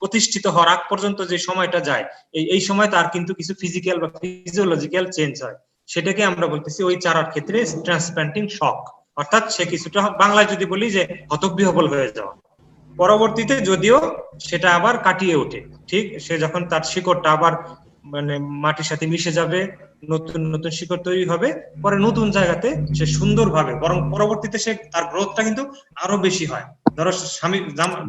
প্রতিষ্ঠিত হওয়ার আগ পর্যন্ত যে সময়টা যায়, এই সময় তার কিন্তু কিছু ফিজিক্যাল বা ফিজিওলজিক্যাল চেঞ্জ হয়, সেটাকে আমরা বলতেছি ওই চারার ক্ষেত্রে ট্রান্সপ্ল্যান্টিং শক। অর্থাৎ সে কিছুটা, বাংলায় যদি বলি যে হতবিহ্বল হয়ে যাওয়া। পরবর্তীতে যদিও সেটা আবার কাটিয়ে ওঠে, ঠিক সে যখন তার শিকড়টা আবার মানে মাটির সাথে মিশে যাবে, নতুন নতুন শিকড় তৈরি হবে, পরে নতুন জায়গাতে সে সুন্দরভাবে, বরং পরবর্তীতে সে তার গ্রোথটা কিন্তু আরো বেশি হয়। ধরো স্বামী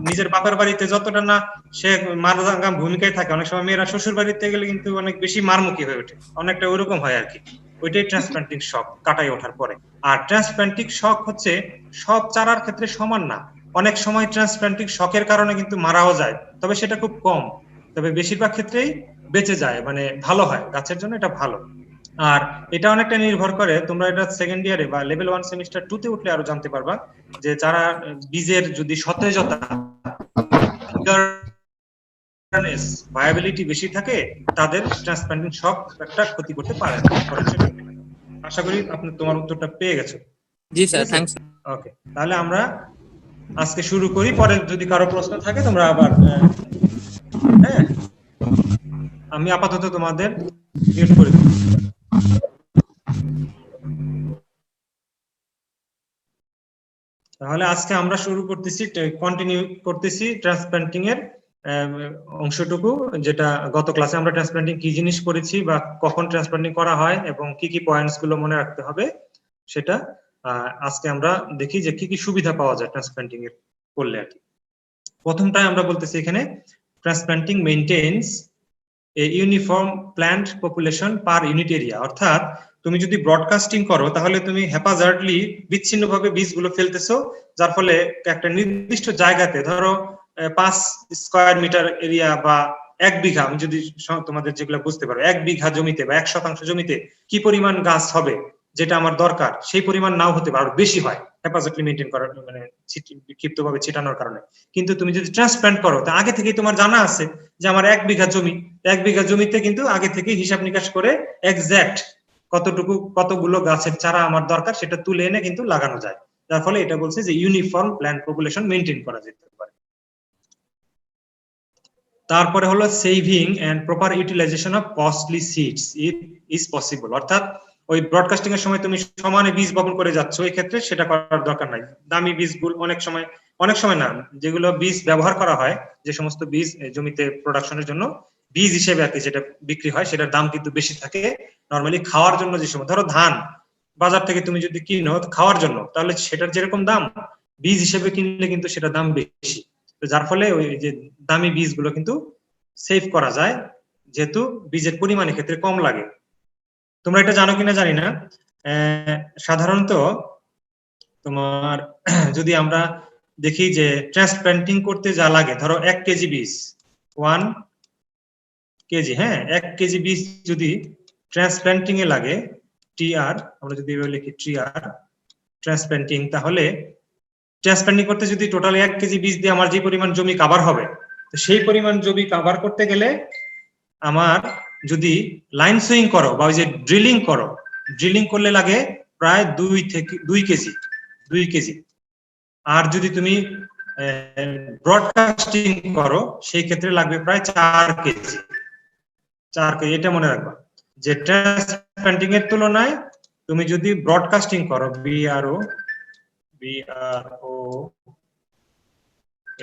নিজের বাপের বাড়িতে যতটা না সে মারদাঙ্গাম ভূমিকায় থাকে, অনেক সময় মেয়েরা শ্বশুর বাড়িতে গেলে কিন্তু অনেক বেশি মারমুখী হয়ে ওঠে, অনেকটা ওইরকম হয় আর কি। ওইটাই ট্রান্সপ্ল্যান্টিং শক, কাটাই ওঠার পরে। আর ট্রান্সপ্ল্যান্টিং শক হচ্ছে সব চারার ক্ষেত্রে সমান না। অনেক সময় ট্রান্সপ্ল্যান্টিং শকের কারণে কিন্তু মারাও যায়, তবে সেটা খুব কম। তবে বেশিরভাগ ক্ষেত্রেই বেঁচে যায়, মানে ভালো হয়, গাছের জন্য এটা ভালো। আর এটা অনেকটা নির্ভর করে, তোমরা এটা সেকেন্ড ইয়ারে বা লেভেল 1 সেমিস্টার 2 তে উঠলে আরো জানতে পারবা, যে যারা বীজের যদি সতেজতা, ভায়াবিলিটি বেশি থাকে, তাদের ট্রান্সপ্ল্যান্টিং শক একটা ক্ষতি করতে পারে না। আশা করি আপনি তোমার উত্তরটা পেয়ে গেছো। জি স্যার, থ্যাঙ্কস। ওকে, তাহলে আমরা আজকে শুরু করি, পরে যদি কারো প্রশ্ন থাকে তোমরা আবার, হ্যাঁ, আমি আপাতত তোমাদের মিউট করে দিই। তাহলে আজকে আমরা শুরু করতেছি, কন্টিনিউ করতেছি ট্রান্সপ্ল্যান্টিং এর অংশটুকু, যেটা গত ক্লাসে আমরা ট্রান্সপ্ল্যান্টিং কি জিনিস করেছি বা কখন ট্রান্সপ্ল্যান্টিং করা হয় এবং কি কি পয়েন্টস গুলো মনে রাখতে হবে, সেটা আজকে আমরা দেখি যে কি কি সুবিধা পাওয়া যায় ট্রান্সপ্ল্যান্টিং এর করলে আর কি। প্রথমটাই আমরা বলতেছি এখানে, transplanting maintains a uniform plant population per unit area. অর্থাৎ তুমি যদি ব্রডকাস্টিং করো তাহলে তুমি হ্যাপাজার্ডলি বিচ্ছিন্নভাবে বীজগুলো ফেলতেছো, যার ফলে একটা নির্দিষ্ট জায়গাতে, ধরো 5 স্কয়ার মিটার এরিয়া বা 1 বিঘা, আমি যদি তোমাদের যেগুলো বুঝতে পারো, 1 বিঘা জমিতে বা 1% জমিতে কি পরিমাণ গাছ হবে যেটা আমার দরকার, সেই পরিমাণ নাও হতে পারে, বেশি হয় হ্যাপাজার্ডলি মেইনটেইন করার, মানে ক্ষিপ্তভাবে ছিটানোর কারণে। কিন্তু তুমি যদি ট্রান্সপ্ল্যান্ট করো, তা আগে থেকেই তোমার জানা আছে যে আমার 1 বিঘা জমি, 1 বিঘা জমিতে কিন্তু আগে থেকে হিসাব নিকাশ করে এক্সাক্ট কতগুলো গাছের চারা আমার দরকার সেটা তুলে এনে কিন্তু লাগানো যায়, যার ফলে এটা বলছে যে ইউনিফর্ম প্ল্যান্ট পপুলেশন মেইনটেইন করা যেতে পারে। তারপরে হলো saving and proper utilisation of costly seeds is possible. অর্থাৎ ওই ব্রডকাস্টিং এর সময় তুমি সমানে বীজ বপন করে যাচ্ছ, এই ক্ষেত্রে সেটা করার দরকার নাই। দামি বীজগুলো অনেক সময় না, যেগুলো বীজ ব্যবহার করা হয়, যে সমস্ত বীজ জমিতে প্রোডাকশনের জন্য বীজ হিসেবে আর কি যেটা বিক্রি হয়, সেটার দাম কিন্তু বেশি থাকে। নরমালি খাওয়ার জন্য যে সময়, ধরো ধান বাজার থেকে তুমি যদি কিনো খাওয়ার জন্য, তাহলে সেটার যেরকম দাম, বীজ হিসেবে কিনলে কিন্তু সেটা দাম বেশি। তো যার ফলে ওই যে দামি বীজগুলো কিন্তু সেভ করা যায়, যেহেতু বীজের পরিমাণের ক্ষেত্রে কম লাগে। তোমরা এটা জানো কিনা জানি না, সাধারণত তোমার যদি আমরা দেখি যে ট্রান্সপ্ল্যান্টিং করতে যা লাগে, ধরো 1 কেজি বীজ, 1 কেজি, হ্যাঁ, 1 কেজি বীজ যদি ট্রান্সপ্ল্যান্টিং এ লাগে, টিআর, আমরা যদি এভাবে লিখি টিআর ট্রান্সপ্ল্যান্টিং, তাহলে ট্রান্সপ্ল্যান্টিং করতে যদি টোটাল 1 কেজি বীজ দিয়ে আমার যে পরিমাণ জমি কভার হবে, তো সেই পরিমাণ জমি কভার করতে গেলে আমার যদি লাইন সুইং করো বা ওই যে ড্রিলিং করো, ড্রিলিং করলে লাগে প্রায় 2 কেজি। আর যদি তুমি ব্রডকাস্টিং করো সেই ক্ষেত্রে লাগবে প্রায় 4 কেজি। এটা মনে রাখবা যে ট্রান্সপ্ল্যান্টিং এর তুলনায় তুমি যদি ব্রডকাস্টিং করো, বিআরও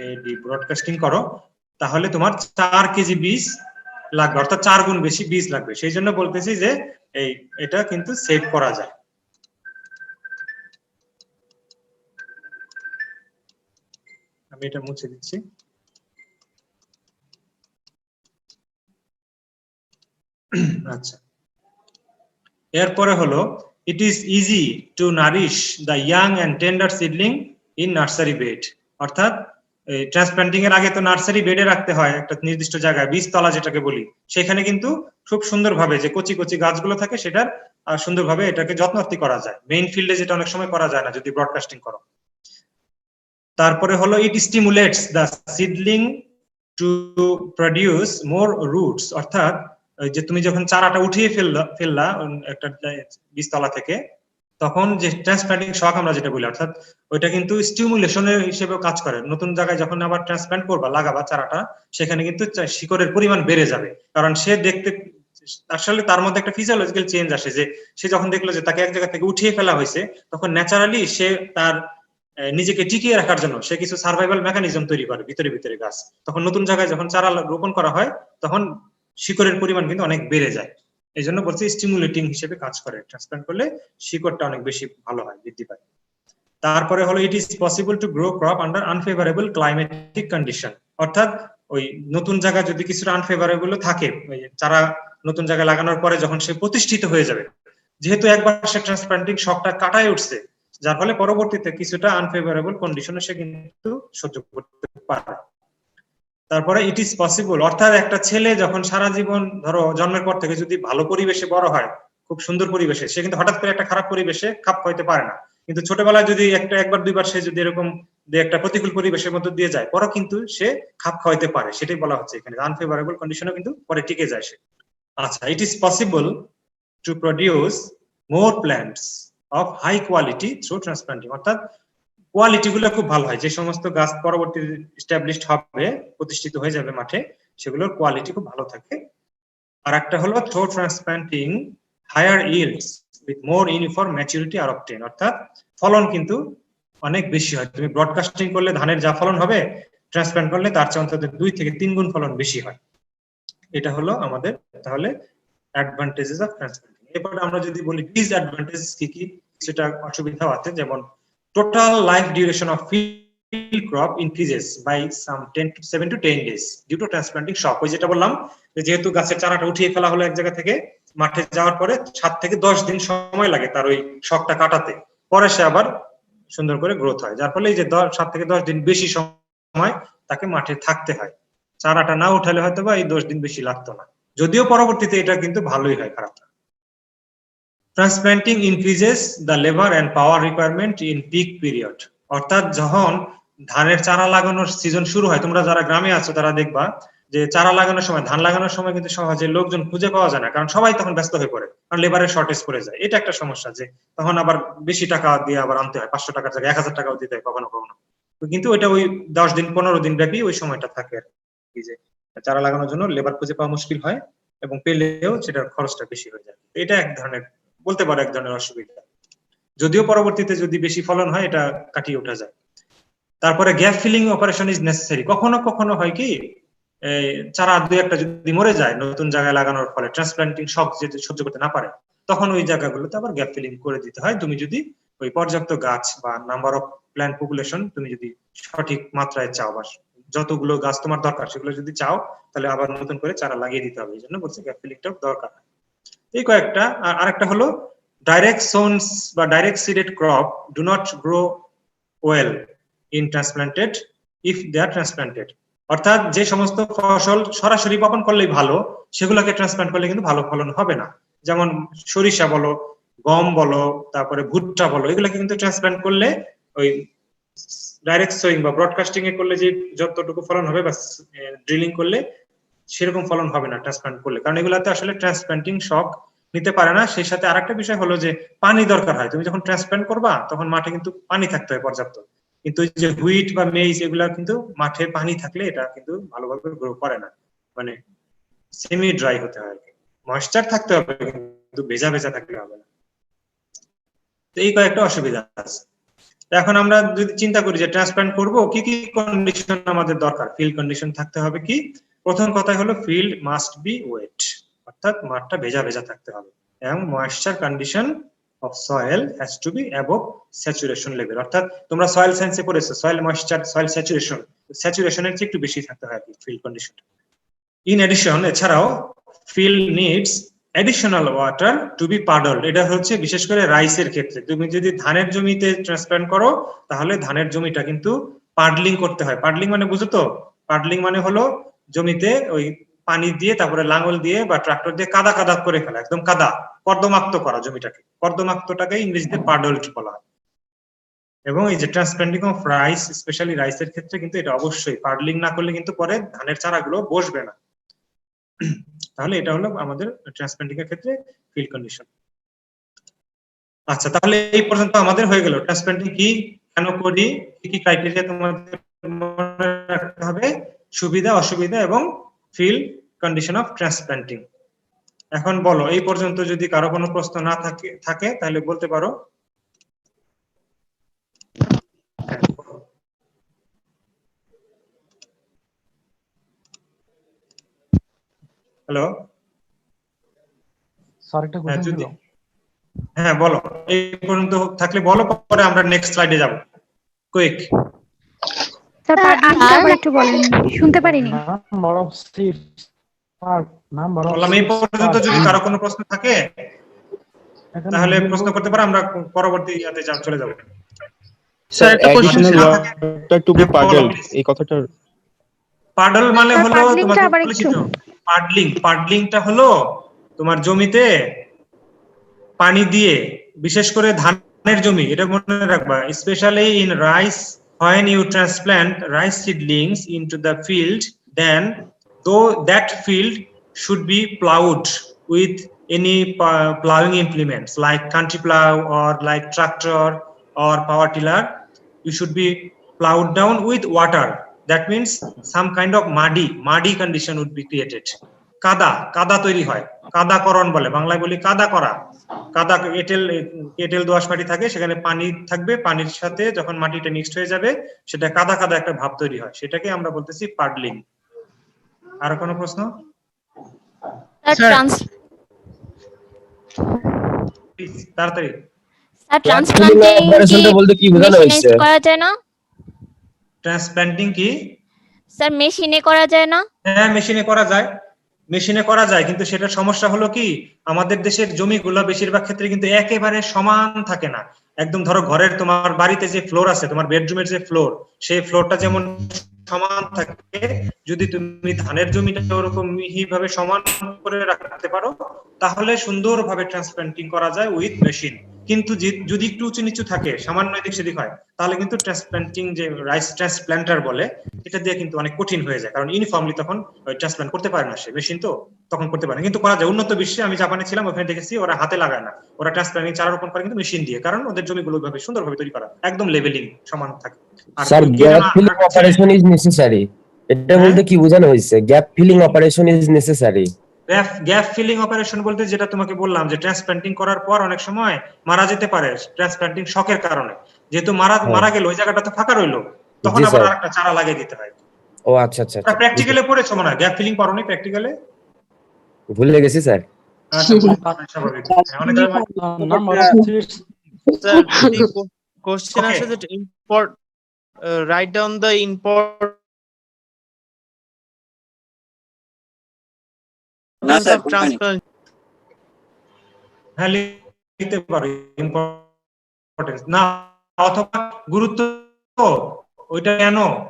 এডি ব্রডকাস্টিং করো, তাহলে তোমার 4 কেজি বীজ লাগবে, অর্থাৎ 4 গুণ বেশি বীজ লাগবে। সেই জন্য বলতেছি যে এটা কিন্তু সেভ করা যায়। আমি এটা মুছে দিচ্ছি। আচ্ছা, এরপরে হলো, it is easy to nourish the young and tender seedling in nursery bed. অর্থাৎ ট্রান্সপ্ল্যান্টিং এর আগে তো নার্সারি বেডে রাখতে হয় একটা নির্দিষ্ট জায়গায়, বীজতলা যেটাকে বলি, সেখানে কিন্তু খুব সুন্দরভাবে যে কচি কচি গাছগুলো থাকে সেটার সুন্দরভাবে এটাকে যত্নআত্তি করা যায়, মেইন ফিল্ডে যেটা অনেক সময় করা যায় না যদি ব্রডকাস্টিং করো। তারপরে হলো, it stimulates the seedling to produce more roots. অর্থাৎ যে তুমি যখন চারাটা উঠিয়ে ফেললা একটা বীজতলা থেকে, তখন যে ট্রান্সপ্লান্টিং শক আমরা যেটা বলি, অর্থাৎ ওইটা কিন্তু স্টিমুলেশনের হিসেবেও কাজ করে। নতুন জায়গায় যখন আবার ট্রান্সপ্লান্ট করবা, লাগাবা চারাটা, সেখানে কিন্তু শিকড়ের পরিমাণ বেড়ে যাবে। কারণ সে দেখতে আসলে তার মধ্যে একটা ফিজিওলজিক্যাল চেঞ্জ আসে, যে সে যখন দেখলো যে তাকে এক জায়গা থেকে উঠিয়ে ফেলা হয়েছে, তখন ন্যাচারালি সে তার নিজেকে টিকিয়ে রাখার জন্য সে কিছু সার্ভাইভাল মেকানিজম তৈরি করে ভিতরে ভিতরে গাছ। তখন নতুন জায়গায় যখন চারা রোপণ করা হয়, তখন শিকড়ের পরিমাণ কিন্তু অনেক বেড়ে যায়। এই জন্য বলছি স্টিমুলেটিং হিসেবে কাজ করে। ট্রান্সপ্লান্ট করলে শিকড়টা অনেক বেশি ভালো হয়, বৃদ্ধি পায়। তারপরে হলো it is possible to grow crop under unfavourable climatic condition, অর্থাৎ ওই নতুন জায়গা যদি কিছুটা আনফেভারেবল থাকে, ওই চারা নতুন জায়গায় লাগানোর পরে যখন সে প্রতিষ্ঠিত হয়ে যাবে, যেহেতু একবার সে ট্রান্সপ্লান্টিং শকটা কাটায় উঠছে, যার ফলে পরবর্তীতে কিছুটা আনফেভারেবল কন্ডিশনে সে কিন্তু সহ্য করতে পারে। তারপরে ইট ইজ পসিবল, অর্থাৎ একটা ছেলে যখন সারা জীবন ধরো জন্মের পর থেকে যদি ভালো পরিবেশে বড় হয়, খুব সুন্দর পরিবেশে, সে কিন্তু হঠাৎ করে একটা খারাপ পরিবেশে খাপ খাইতে পারে না। কিন্তু ছোটবেলায় যদি একবার দুইবার সে যদি এরকম একটা প্রতিকূল পরিবেশের মধ্যে দিয়ে যায়, পরে কিন্তু সে খাপ খাওয়াইতে পারে। সেটাই বলা হচ্ছে এখানে, আনফেভারেবল কন্ডিশনে কিন্তু পরে টিকে যায় সে। আচ্ছা, it is possible to produce more plants of high quality through transplanting, অর্থাৎ কোয়ালিটি গুলো খুব ভালো হয়। যে সমস্ত গাছ পরবর্তী এস্টাবলিশড হবে, প্রতিষ্ঠিত হয়ে যাবে মাঠে, সেগুলোর কোয়ালিটি খুব ভালো থাকে। আর একটা হলো through transplanting higher yields with more uniform maturity are obtain, অর্থাৎ ফলন কিন্তু অনেক বেশি হয়। তুমি ব্রডকাস্টিং করলে ধানের যা ফলন হবে, ট্রান্সপ্লান্ট করলে তার চেয়ে অন্তত 2 থেকে 3 গুণ ফলন বেশি হয়। এটা হলো আমাদের তাহলে অ্যাডভান্টেজেস অফ ট্রান্সপ্লান্টিং। এরপরে আমরা যদি বলি ডিসঅ্যাডভান্টেজ কি কি, সেটা অসুবিধাও আছে। যেমন total life duration of field crop increases by some 7 to 10 days due to transplanting shock। ওই যেটা বললাম, যেহেতু গাছের চারাটা উঠিয়ে ফেলা হলো এক জায়গা থেকে, মাঠে যাওয়ার পরে 7 থেকে 10 দিন সময় লাগে তার ওই শকটা কাটাতে, পরে সে আবার সুন্দর করে গ্রোথ হয়। যার ফলে এই যে 7 থেকে 10 দিন বেশি সময় তাকে মাঠে থাকতে হয়। চারাটা না উঠালে হয়তো বা এই 10 দিন বেশি লাগতো না, যদিও পরবর্তীতে এটা কিন্তু ভালোই হয়, খারাপ না। Transplanting increases the labor and power requirement in peak period, অর্থাৎ যখন ধানের চারা লাগানোর সিজন শুরু হয়, তোমরা যারা গ্রামে আছো তারা দেখবা যে চারা লাগানোর সময়, ধান লাগানোর সময় কিন্তু সহজে লোকজন খুঁজে পাওয়া যায় না, কারণ সবাই তখন ব্যস্ত হয়ে পড়ে, কারণ লেবারের শর্টেজ পড়ে যায়। এটা একটা সমস্যা, যে তখন আবার বেশি টাকা দিয়ে আবার আনতে হয়, 500 টাকার জায়গায় 1000 টাকাও দিতে হয় কখনো কখনো। কিন্তু ওইটা ওই 10 দিন 15 দিন ব্যাপী ওই সময়টা থাকে আর কি, যে চারা লাগানোর জন্য লেবার খুঁজে পাওয়া মুশকিল হয়, এবং পেলেও সেটার খরচটা বেশি হয়ে যায়। এটা এক ধরনের, বলতে পারো এক ধরনের অসুবিধা, যদিও পরবর্তীতে যদি বেশি ফলন হয় এটা কাটিয়ে ওঠা যায়। তারপরে gap filling operation is necessary. কখনো কখনো হয় কি, চারা দুই একটা যদি মরে যায় নতুন জায়গায় লাগানোর ফলে, ট্রান্সপ্লান্টিং শক যদি সহ্য করতে না পারে, তখন ওই জায়গাগুলোতে আবার গ্যাপ ফিলিং করে দিতে হয়। তুমি যদি ওই পর্যাপ্ত গাছ বা নাম্বার অফ প্ল্যান্ট পপুলেশন তুমি যদি সঠিক মাত্রায় চাও, বা যতগুলো গাছ তোমার দরকার সেগুলো যদি চাও, তাহলে আবার নতুন করে চারা লাগিয়ে দিতে হবে। এই জন্য বলছি গ্যাপ ফিলিংটাও দরকার। এই কয়েকটা। আরেকটা হলো ডাইরেক্ট সোনস বা direct seeded crop do not grow well in transplanted if they are transplanted, অর্থাৎ যে সমস্ত ফসল সরাসরি বপন করলেই ভালো, সেগুলোকে ট্রান্সপ্লান্ট করলে কিন্তু ভালো ফলন হবে না। যেমন সরিষা বলো, গম বলো, তারপরে ভুট্টা বলো, এগুলোকে কিন্তু ট্রান্সপ্লান্ট করলে ওই ডাইরেক্ট সোয়িং বা ব্রডকাস্টিং এ করলে যে যতটুকু ফলন হবে, বা ড্রিলিং করলে সেরকম ফলন হবে না ট্রান্সপ্লান্ট করলে, কারণ এগুলাতে আসলে ট্রান্সপ্লান্টিং শক নিতে পারে না। সেই সাথে আরেকটা বিষয় হলো যে পানি দরকার হয়। তুমি যখন ট্রান্সপ্লান্ট করবা তখন মাঠে কিন্তু পানি থাকতে হয় পর্যাপ্ত, কিন্তু ওই যে হুইট বা মেইজ এগুলা কিন্তু মাঠে পানি থাকলে এটা কিন্তু ভালোভাবে গ্রো করে না, মানে সেমি ড্রাই হতে হয়, ময়েশ্চার থাকতে হবে কিন্তু ভেজা ভেজা থাকলে হবে না। তো এই কয়েকটা অসুবিধা আছে। এখন আমরা যদি চিন্তা করি যে ট্রান্সপ্লান্ট করব, কি কি কন্ডিশন আমাদের দরকার, ফিল্ড কন্ডিশন থাকতে হবে কি, প্রথম কথা হলো ফিল্ড মাস্ট বি ওয়েট, অর্থাৎ মাঠটা ভেজা ভেজা থাকতে হবে, এবং moisture condition of soil has to be above saturation level, অর্থাৎ তোমরা সয়েল সায়েন্সে পড়েছো সয়েল ময়েশ্চার, সয়েল স্যাচুরেশন, স্যাচুরেশনের চেয়ে একটু বেশি থাকতে হয় ফিল্ড কন্ডিশন। ইন এডিশন, এছাড়াও field needs additional water to be puddled. এটা হচ্ছে বিশেষ করে রাইসের ক্ষেত্রে। তুমি যদি ধানের জমিতে ট্রান্সপ্লান্ট করো, তাহলে ধানের জমিটা কিন্তু পাডলিং করতে হয়। পাডলিং মানে বুঝো তো? পাডলিং মানে হলো জমিতে ওই পানি দিয়ে, তারপরে লাঙল দিয়ে বা ট্রাক্টর দিয়ে কাদা কাদা করে ফেলা, একদম কাদা, কর্দমাক্ত করা জমিটাকে। কর্দমাক্তটাকে ইংরেজিতে পাডলড বলা হয়। এবং এই যে ট্রান্সপ্লান্টিং অফ রাইস, স্পেশালি রাইসের ক্ষেত্রে কিন্তু এটা অবশ্যই, পাডলিং না করলে কিন্তু পরে ধানের চারাগুলো বসবে না। তাহলে এটা হলো আমাদের ট্রান্সপ্লান্টিং এর ক্ষেত্রে ফিল্ড কন্ডিশন। আচ্ছা, তাহলে এই পর্যন্ত আমাদের হয়ে গেল ট্রান্সপ্লান্টিং কি, কেন করি, কি কি ক্রাইটেরিয়া তোমাদের মনে রাখতে হবে, সুবিধা অসুবিধা এবং ফিল্ড কন্ডিশন অফ ট্রান্সপ্লান্টিং। এখন বলো, এই পর্যন্ত যদি কারো কোনো প্রশ্ন না থাকে তাহলে বলতে পারো। হ্যালো, স্যার একটা কোশ্চেন ছিল। হ্যাঁ বলো, এই পর্যন্ত থাকলে বলো, পরে আমরা নেক্সট স্লাইডে যাব। কুইক স্যার পার্টটা আবার একটু বলেন, শুনতে পারিনি। নাম্বার অফ সিটস আর নাম্বার অফ বললাম এই পর্যন্ত যদি কারো কোনো প্রশ্ন থাকে তাহলে প্রশ্ন করতে পারো, আমরা পরবর্তী ইয়াতে চলে যাব। স্যার একটা কোশ্চেন ছিল, টু বি পাডলড, এই কথাটা পাডল মানে হলো পাডলিংটা তোমাকে আবার বলেছি একটু তো, পাডলিংটা হলো তোমার জমিতে পানি দিয়ে, বিশেষ করে ধানের জমি, এটা মনে রাখবা, specially in rice, when you transplant rice seedlings into the field, then though that field should be plowed with any plowing implements like country plow or like tractor or power tiller. You should be plowed down with water. That means some kind of muddy condition would be created. কাদা তৈরি হয়, কাদাকরণ বলে, বাংলায় বলি কাদা করা। কাদা এঁটেল দোআঁশ মাটি থাকে, সেখানে পানি থাকবে, পানির সাথে যখন মাটিটা মিক্সড হয়ে যাবে সেটা কাদা কাদা একটা ভাব তৈরি হয়, সেটাকে আমরা বলতেছি পাডলিং। আর কোনো প্রশ্ন? তাড়াতাড়ি। স্যার ট্রান্সপ্লান্টিং বলতে কি বোঝানো হয়েছে? করা যায় না ট্রান্সপ্লান্টিং কি স্যার, মেশিনে করা যায় না? হ্যাঁ, মেশিনে করা যায়, কিন্তু সেটার সমস্যা হলো কি, আমাদের দেশের জমিগুলো বেশিরভাগ ক্ষেত্রে কিন্তু একেবারে সমান থাকে না। একদম ধরো ঘরের, তোমার বাড়িতে যে ফ্লোর আছে, তোমার বেডরুমের যে ফ্লোর, সেই ফ্লোরটা যেমন সমান থাকে, যদি তুমি ধানের জমিটা ওরকম মিহিভাবে সমান করে রাখতে পারো তাহলে সুন্দরভাবে ট্রান্সপ্লান্টিং করা যায় উইথ মেশিন। কিন্তু যদি একটু উঁচু নিচু থাকে, সামান্য এদিক সেদিক হয়, তাহলে কিন্তু ট্রান্সপ্লান্টিং যে রাইস ট্রান্সপ্লান্টার বলে, এটা দিয়ে কিন্তু অনেক কঠিন হয়ে যায়, কারণ ইউনিফর্মলি তখন ট্রান্সপ্লান্ট করতে পারে না সে, মেশিন তো তখন করতে পারে না। কিন্তু করা যায় উন্নত বিশ্বে, আমি জাপানে ছিলাম, ওখানে দেখেছি ওরা হাতে লাগায় না, ওরা ট্রান্সপ্লান্টিং চারা রোপণ করে কিন্তু মেশিন দিয়ে, কারণ ওদের জমিগুলো ভাবে সুন্দরভাবে তৈরি করা, একদম লেভেলিং সমান থাকে। Sir gap filling operation is necessary, এটা বলতে কি বোঝানো হয়েছে? Gap filling operation is necessary. Gap filling operation বলতে যেটা তোমাকে বললাম, যে ট্রান্সপ্লান্টিং করার পর অনেক সময় মারা যেতে পারে ট্রান্সপ্লান্টিং শকের কারণে, যেহেতু মারা গেল, ওই জায়গাটা তো ফাঁকা রইলো, তখন আবার আরেকটা চারা লাগিয়ে দিতে হয়। ও আচ্ছা আচ্ছা, প্র্যাকটিক্যালে পড়েছো মনে হয়, গ্যাপ ফিলিং পড়োনি প্র্যাকটিক্যালে? ভুলে গেছি স্যার। স্বাভাবিক। Number of seats sir question আছে যে import, write down the import transplant. হ্যাঁ, লিখতে পারো ইম্পর্টেন্স না, অথবা গুরুত্ব, ওইটা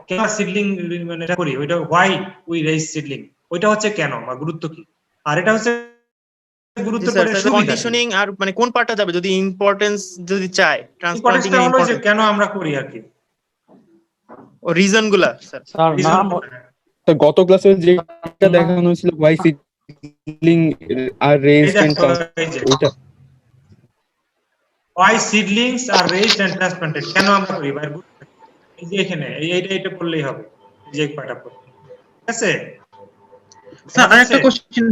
কেন সিডলিং মানে করি, ওইটা হোয়াই উই রেজ সিডলিং, ওইটা হচ্ছে কেন বা গুরুত্ব কি, আর এটা হচ্ছে গুরুত্ব করে কন্ডিশনিং, আর মানে কোন পার্টটা যাবে যদি ইম্পর্টেন্স যদি চাই ট্রান্সপ্লান্টিং এর ইম্পর্টেন্স হলো যে কেন আমরা করি আর কি, ও রিজন গুলা। স্যার নাম গত ক্লাসে যেটা দেখানো হয়েছিল ওয়াই সিডলিং আর রেজড এন্ড ওইটা, why seedlings are raised and transplanted, কেন আমরা করি ভাই, এই যে এখানে এইটা বললেই হবে, যে পাটা পড়, ঠিক আছে? স্যার আরেকটা কোশ্চেন,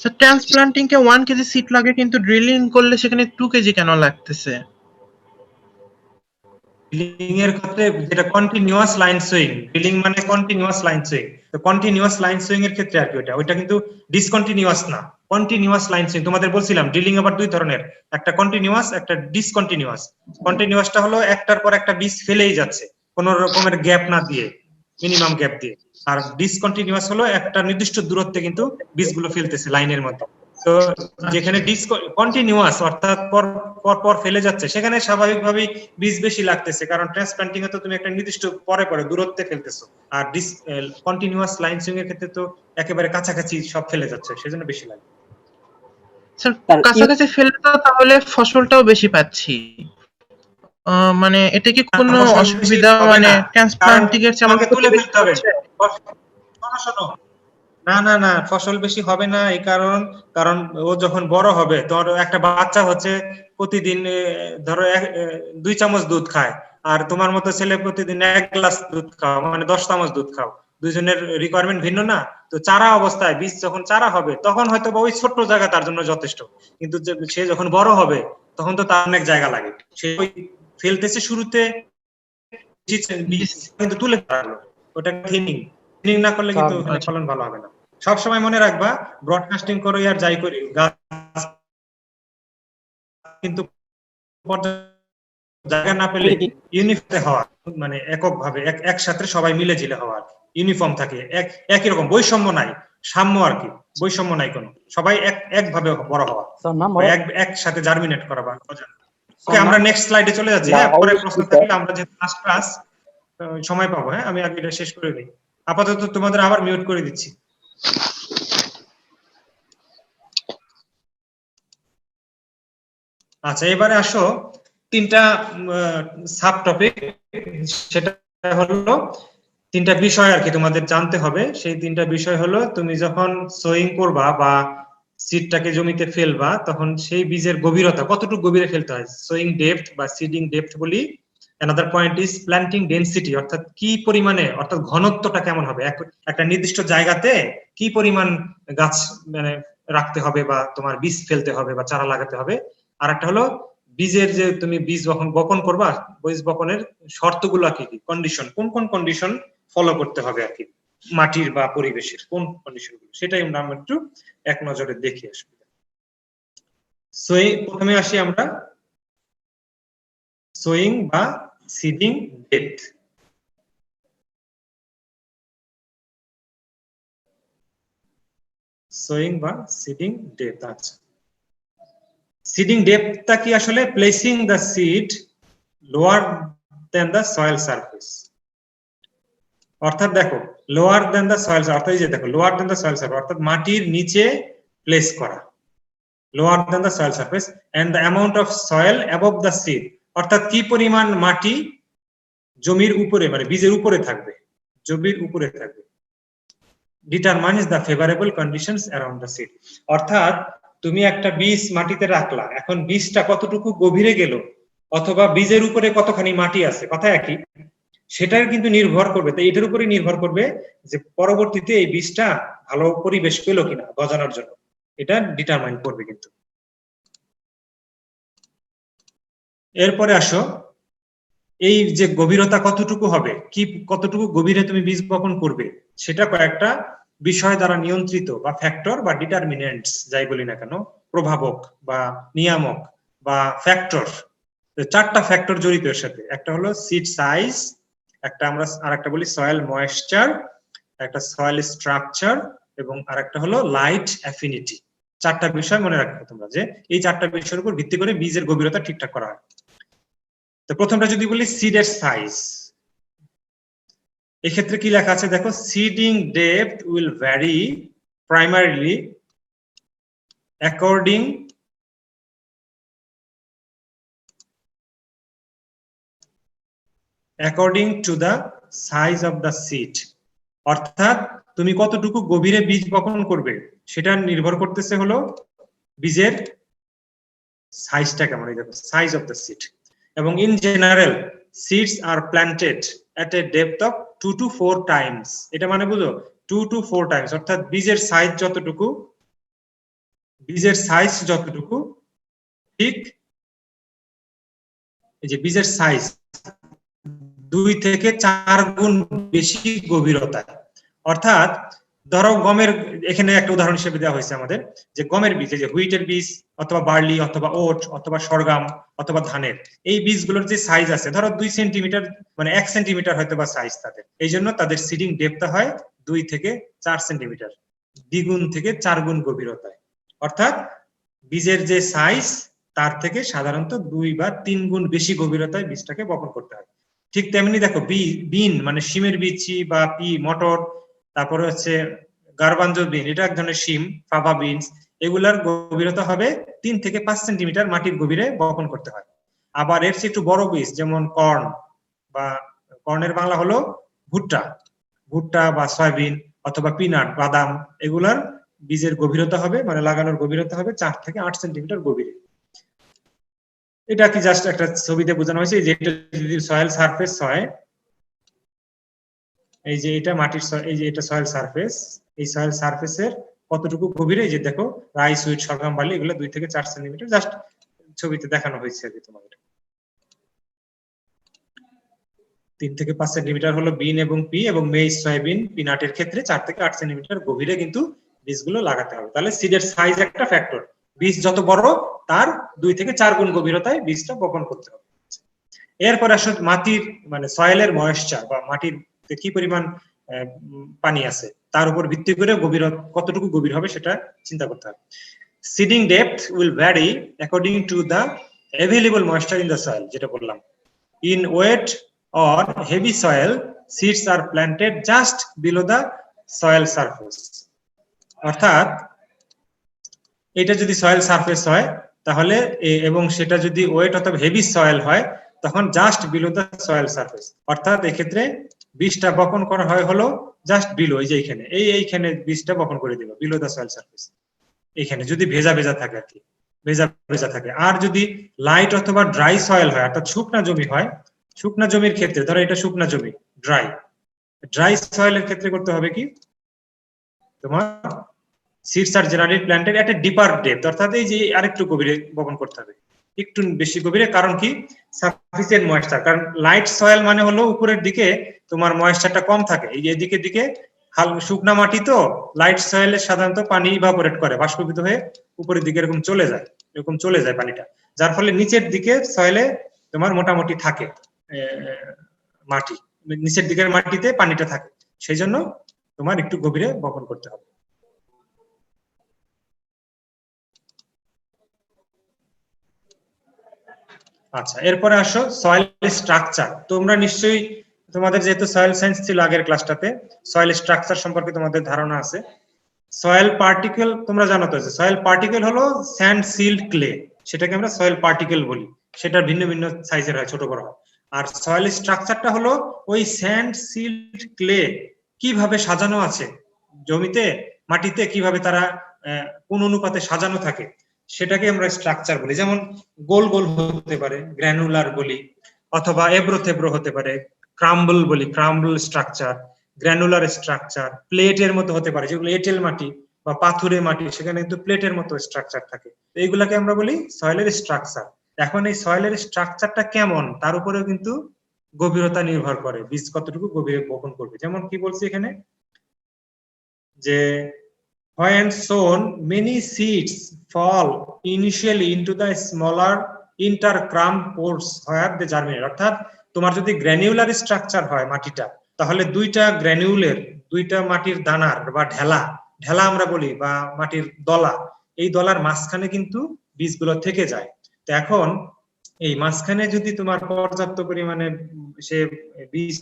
স্যার ট্রান্সপ্লান্টিং কে 1 কেজি সিট লাগে, কিন্তু ড্রিলিং করলে সেখানে 2 কেজি কেন লাগতেছে? ড্রিলিং এর ক্ষেত্রে যেটা কন্টিনিউয়াস লাইন সুইং, ড্রিলিং মানে কন্টিনিউয়াস লাইন সুইং, তো কন্টিনিউয়াস লাইন সুইং এর ক্ষেত্রে আর কি ওইটা কিন্তু ডিসকন্টিনিউয়াস না, কন্টিনিউয়াস লাইন সুইং। তোমাদের বলছিলাম ড্রিলিং আবার দুই ধরনের, একটা কন্টিনিউয়াস, একটা ডিসকন্টিনিউয়াস। কন্টিনিউয়াসটা হলো একটার পর একটা বীজ ফেলেই যাচ্ছে, কোনো রকমের গ্যাপ না দিয়ে, মিনিমাম গ্যাপ দিয়ে। আর ডিসকন্টিনিউয়াস হলো একটা নির্দিষ্ট দূরত্বে কিন্তু বীজগুলো ফেলতেছে লাইনের মধ্যে। তো যেখানে কন্টিনিউয়াস অর্থাৎ পর ফেলে যাচ্ছে, সেখানে স্বাভাবিকভাবেই বীজ বেশি লাগতেছে, কারণ ট্রান্সপ্লান্টিং এ তো তুমি একটা নির্দিষ্ট পরে দূরত্বে ফেলতেছো, আর কন্টিনিউয়াস লাইন সুইং এর ক্ষেত্রে তো একেবারে কাছাকাছি সব ফেলে যাচ্ছে, সেজন্য বেশি লাগে। স্যার কাছাকাছি ফেললে তো তাহলে ফসলটাও বেশি পাচ্ছি, মানে এটা কি কোনো অসুবিধা, মানে ট্রান্সপ্লান্টিং এর চেয়ে আমাকে তুলে ফেলতে হবে? শোনো, না না না, ফসল বেশি হবে না এই কারণ ও যখন বড় হবে, তোর একটা বাচ্চা হচ্ছে প্রতিদিন ধরো 2 চামচ দুধ খায়, আর তোমার মতো ছেলে প্রতিদিন 1 গ্লাস দুধ খাও, মানে 10 চামচ দুধ খাও। দুইজনের রিকোয়ারমেন্ট ভিন্ন না। তো চারা অবস্থায় বীজ যখন চারা হবে তখন হয়তো বা ওই ছোট্ট জায়গা তার জন্য যথেষ্ট, কিন্তু সে যখন বড় হবে তখন তো তার অনেক জায়গা লাগে। সে ওই ফেলতেছে শুরুতে বীজ কিন্তু তুলে ফেললো, ওটা থিনিং না করলে কিন্তু ফলন ভালো হবে না। সব সময় মনে রাখবা, ব্রডকাস্টিং করো আর যাই করি, গাছ কিন্তু জায়গা না পেলে ইউনিফর্ম হওয়া, মানে এককভাবে একসাথে সবাই মিলে ঝিলে হওয়া, ইউনিফর্ম থাকে, একই রকম, বৈষম্য নাই, সাম্য আর কি, বৈষম্য নাই কোনো, সবাই একভাবে বড় হওয়া, একসাথে জার্মিনেট করা বা গজানো। ওকে, আমরা নেক্সট স্লাইডে চলে যাচ্ছি। হ্যাঁ, পরে প্রশ্ন থাকলে আমরা যেহেতু ফার্স্ট ক্লাস সময় পাবো। হ্যাঁ, আমি আগে এটা শেষ করে দিই। আপাতত তোমাদের আবার মিউট করে দিচ্ছি। আচ্ছা, এবারে আসো 3টা সাব টপিক, সেটা হলো 3টা বিষয় আর কি তোমাদের জানতে হবে। সেই 3টা বিষয় হলো, তুমি যখন সোয়িং করবা বা সিডটাকে জমিতে ফেলবা, তখন সেই বীজের গভীরতা কতটুকু গভীরে ফেলতে হয়, সোয়িং ডেপথ বা সিডিং ডেপথ বলি। Another point is planting density, অর্থাৎ কি পরিমাণে, অর্থাৎ ঘনত্বটা কেমন হবে, একটা নির্দিষ্ট জায়গাতে কি পরিমাণ গাছ মানে রাখতে হবে বা তোমার বীজ ফেলতে হবে বা চারা লাগাতে হবে। আর একটা হলো বীজের যে তুমি বীজ বপন করবা, বীজ বপনের শর্তগুলো কি কি, কন্ডিশন, কোন কোন কন্ডিশন ফলো করতে হবে আর কি, মাটির বা পরিবেশের কোন কন্ডিশনগুলো, সেটাই আমরা একটু এক নজরে দেখি আসলে। প্রথমে আসি আমরা সোয়িং বা সিডিং ডেপথ। সোয়িং বা সিডিং ডেপথ। আচ্ছা, সিডিং ডেপথটা কি আসলে placing the seed lower than the soil surface, অর্থাৎ দেখো লোয়ার দেন দ্য সয়েল, অর্থাৎ এই যে দেখো lower than the soil surface, অর্থাৎ মাটির নিচে প্লেস করা, lower than the soil surface, and the amount of soil above the seed, অর্থাৎ কি পরিমাণ মাটি জমির উপরে মানে বীজের উপরে থাকবে, জমির উপরে থাকবে, determines the favourable conditions around the seed. অর্থাৎ তুমি একটা বীজ মাটিতে রাখলা, এখন বীজটা কতটুকু গভীরে গেল অথবা বীজের উপরে কতখানি মাটি আছে, কথা একই, সেটার কিন্তু নির্ভর করবে, তো এটার উপরে নির্ভর করবে যে পরবর্তীতে এই বীজটা ভালো পরিবেশ পেল কিনা গজানোর জন্য, এটা ডিটারমাইন করবে কিন্তু। এরপরে আসো, এই যে গভীরতা কতটুকু হবে, কি কতটুকু গভীরে তুমি বীজ বপন করবে, সেটা কয়েকটা বিষয় দ্বারা নিয়ন্ত্রিত, বা ফ্যাক্টর বা ডিটারমিনেন্টস যাই বলি না কেন, প্রভাবক বা নিয়ামক বা ফ্যাক্টর, 4টা ফ্যাক্টর জড়িত এর সাথে। একটা হলো সিড সাইজ, একটা আমরা আরেকটা বলি সয়েল ময়েশ্চার, একটা সয়েল স্ট্রাকচার, এবং আরেকটা হলো লাইট অ্যাফিনিটি। 4টা বিষয় মনে রাখবে তোমরা, যে এই 4টা বিষয়ের উপর ভিত্তি করে বীজের গভীরতা ঠিকঠাক করা হয়। তো প্রথমটা যদি বলি সিডের সাইজ, এক্ষেত্রে কি লেখা আছে দেখো, seeding depth will vary primarily according to the size of the seed, অর্থাৎ তুমি কতটুকু গভীরে বীজ বপন করবে সেটা নির্ভর করতেছে হলো বীজের সাইজটা কেমন, এই দেখো সাইজ অফ দ্য সিড। এবং in general seeds are planted at a depth of 2 to 4 times, এটা মানে বুঝো 2 to 4 টাইমস, অর্থাৎ বীজের সাইজ যতটুকু ঠিক এই যে বীজের সাইজ 2 থেকে 4 গুণ বেশি গভীরতা। অর্থাৎ ধরো গমের, এখানে একটা উদাহরণ হিসেবে দেওয়া হয়েছে আমাদের, যে গমের বীজ, যে হুইটের বীজ অথবা বার্লি অথবা ওট অথবা সরগাম অথবা ধানের, এই বীজগুলোর যে সাইজ আছে ধরো 2 সেন্টিমিটার, মানে 1 সেন্টিমিটার হয়তো বা সাইজ তাদের, এই জন্য তাদের সিডিং ডেপথ হয় 2 থেকে 4 সেন্টিমিটার, 2 গুণ থেকে 4 গুণ গভীরতায়। অর্থাৎ বীজের যে সাইজ তার থেকে সাধারণত 2 বা 3 গুণ বেশি গভীরতায় বীজটাকে বপন করতে হয়। ঠিক তেমনি দেখো বিন মানে শিমের বিচি বা মটর, তারপরে হচ্ছে গার্বাঞ্জ বিন, এটা এক ধরনের শিম, ফাবা বিনস, এগুলার গভীরতা হবে 3 থেকে 5 সেন্টিমিটার মাটির গভীরে বপন করতে হয়। আবার এর চেয়ে একটু বড় বীজ যেমন কর্ন, বা কর্নের বাংলা হলো ভুট্টা বা সয়াবিন অথবা পিনাট বাদাম, এগুলার বীজের গভীরতা হবে মানে লাগানোর গভীরতা হবে 4 থেকে 8 সেন্টিমিটার গভীরে। এটা কি জাস্ট একটা ছবিতে বোঝানো হয়েছে, যে এটা যদি সয়েল সারফেস হয়, এই যে এটা মাটির এই যে এটা সয়েল সারফেস, এই সয়েল সারফেসের কতটুকু গভীরে, এই যে দেখো রাইস, উইট, সরগম, বার্লি এগুলো 2 থেকে 4 সেন্টিমিটার জাস্ট ছবিতে দেখানো হয়েছে আর কি তোমাদের। 3 থেকে 5 সেন্টিমিটার হলো বিন এবং পি, এবং মেইজ, সয়াবিন, পিনাটের ক্ষেত্রে 4 থেকে 8 সেন্টিমিটার গভীরে কিন্তু বীজগুলো লাগাতে হবে। তাহলে সিডের সাইজ একটা ফ্যাক্টর, বীজ যত বড় তার 2 থেকে 4 গুণ গভীরতায় বীজটা বপন করতে হবে। এরপর আসলে মাটির মানে সয়েলের ময়েশ্চার বা মাটির কি পরিমাণ পানি আছে তার উপর ভিত্তি করে গভীরতা কতটুকু গভীর হবে সেটা চিন্তা করতে হবে। Seeding depth will vary according to the available moisture in the soil, যেটা বললাম। In wet or heavy soil, seeds are planted just below the soil surface. অর্থাৎ এটা যদি সয়েল সারফেস হয় তাহলে এবং সেটা যদি ওয়েট অথবা হেভি সয়েল হয় তখন just below the soil surface, অর্থাৎ এই ক্ষেত্রে বীজটা বপন করা হয় হলো জাস্ট বিলো, এই যে এইখানে এইখানে বীজটা বপন করে দিল বিলো দ্য সয়েল সারফেস, এইখানে যদি ভেজা ভেজা থাকে আর কি, ভেজা ভেজা থাকে। আর যদি লাইট অথবা ড্রাই সয়েল হয় অর্থাৎ শুকনা জমি হয়, শুকনা জমির ক্ষেত্রে ধরো এটা শুকনা জমি ড্রাই সয়েলের ক্ষেত্রে করতে হবে কি তোমার seeds are generally planted at A ডিপার depth, অর্থাৎ এই যে আরেকটু গভীরে বপন করতে হবে, একটু বেশি গভীরে। কারণ কি সাফিসিয়েন্ট ময়েশ্চার, কারণ লাইট সয়েল মানে হলো উপরের দিকে তোমার ময়েশ্চারটা কম থাকে, এই যে এদিকে দিকে শুকনা মাটি তো লাইট সয়েলে সাধারণত পানি ইভাপোরেট করে, বাষ্পীভূত হয়ে উপরের দিকে এরকম চলে যায় পানিটা, যার ফলে নিচের দিকে সয়েলে তোমার মোটামুটি থাকে মাটি, নিচের দিকের মাটিতে পানিটা থাকে, সেই জন্য তোমার একটু গভীরে বপন করতে হবে। আচ্ছা, এরপরে আসো সয়েল স্ট্রাকচার। তোমরা নিশ্চয়ই তোমাদের যেহেতু সয়েল সায়েন্স ছিল আগের ক্লাসটাতে, সয়েল স্ট্রাকচার সম্পর্কে তোমাদের ধারণা আছে। সয়েল পার্টিকেল তোমরা জানো তো, যে সয়েল পার্টিকেল হলো স্যান্ড সিল্ড ক্লে, সেটাকে আমরা সয়েল পার্টিকেল বলি, সেটা ভিন্ন ভিন্ন সাইজের হয়, ছোট বড় হয়। আর সয়েল স্ট্রাকচারটা হলো ওই স্যান্ড সিল্ড ক্লে কিভাবে সাজানো আছে জমিতে, মাটিতে কিভাবে তারা কোন অনুপাতে সাজানো থাকে সেটাকে আমরা স্ট্রাকচার বলি। যেমন গোল গোল হতে পারে, গ্র্যানুলার বলি, অথবা এব্রো থেব্রো হতে পারে, ক্রাম্বল বলি, ক্রাম্বল স্ট্রাকচার, গ্র্যানুলার স্ট্রাকচার, প্লেটের মতো হতে পারে, যেগুলো এঁটেল মাটি বা পাথুরে মাটি সেখানে কিন্তু প্লেটের মতো স্ট্রাকচার থাকে, এইগুলাকে আমরা বলি সয়েলের স্ট্রাকচার। এখন এই সয়েলের স্ট্রাকচারটা কেমন তার উপরেও কিন্তু গভীরতা নির্ভর করে, বীজ কতটুকু গভীরে বপন করবে। যেমন কি বলছি এখানে, যে when sown many seeds fall initially into the smaller intercrumb pores where they germinate, অর্থাৎ তোমার যদি গ্র্যানুলার স্ট্রাকচার হয় মাটিটা, তাহলে দুইটা মাটির দানার বা ঢেলা আমরা বলি, বা মাটির দলা, এই দলার মাঝখানে কিন্তু বীজগুলো থেকে যায়। তো এখন এই মাঝখানে যদি তোমার পর্যাপ্ত পরিমাণে সে বীজ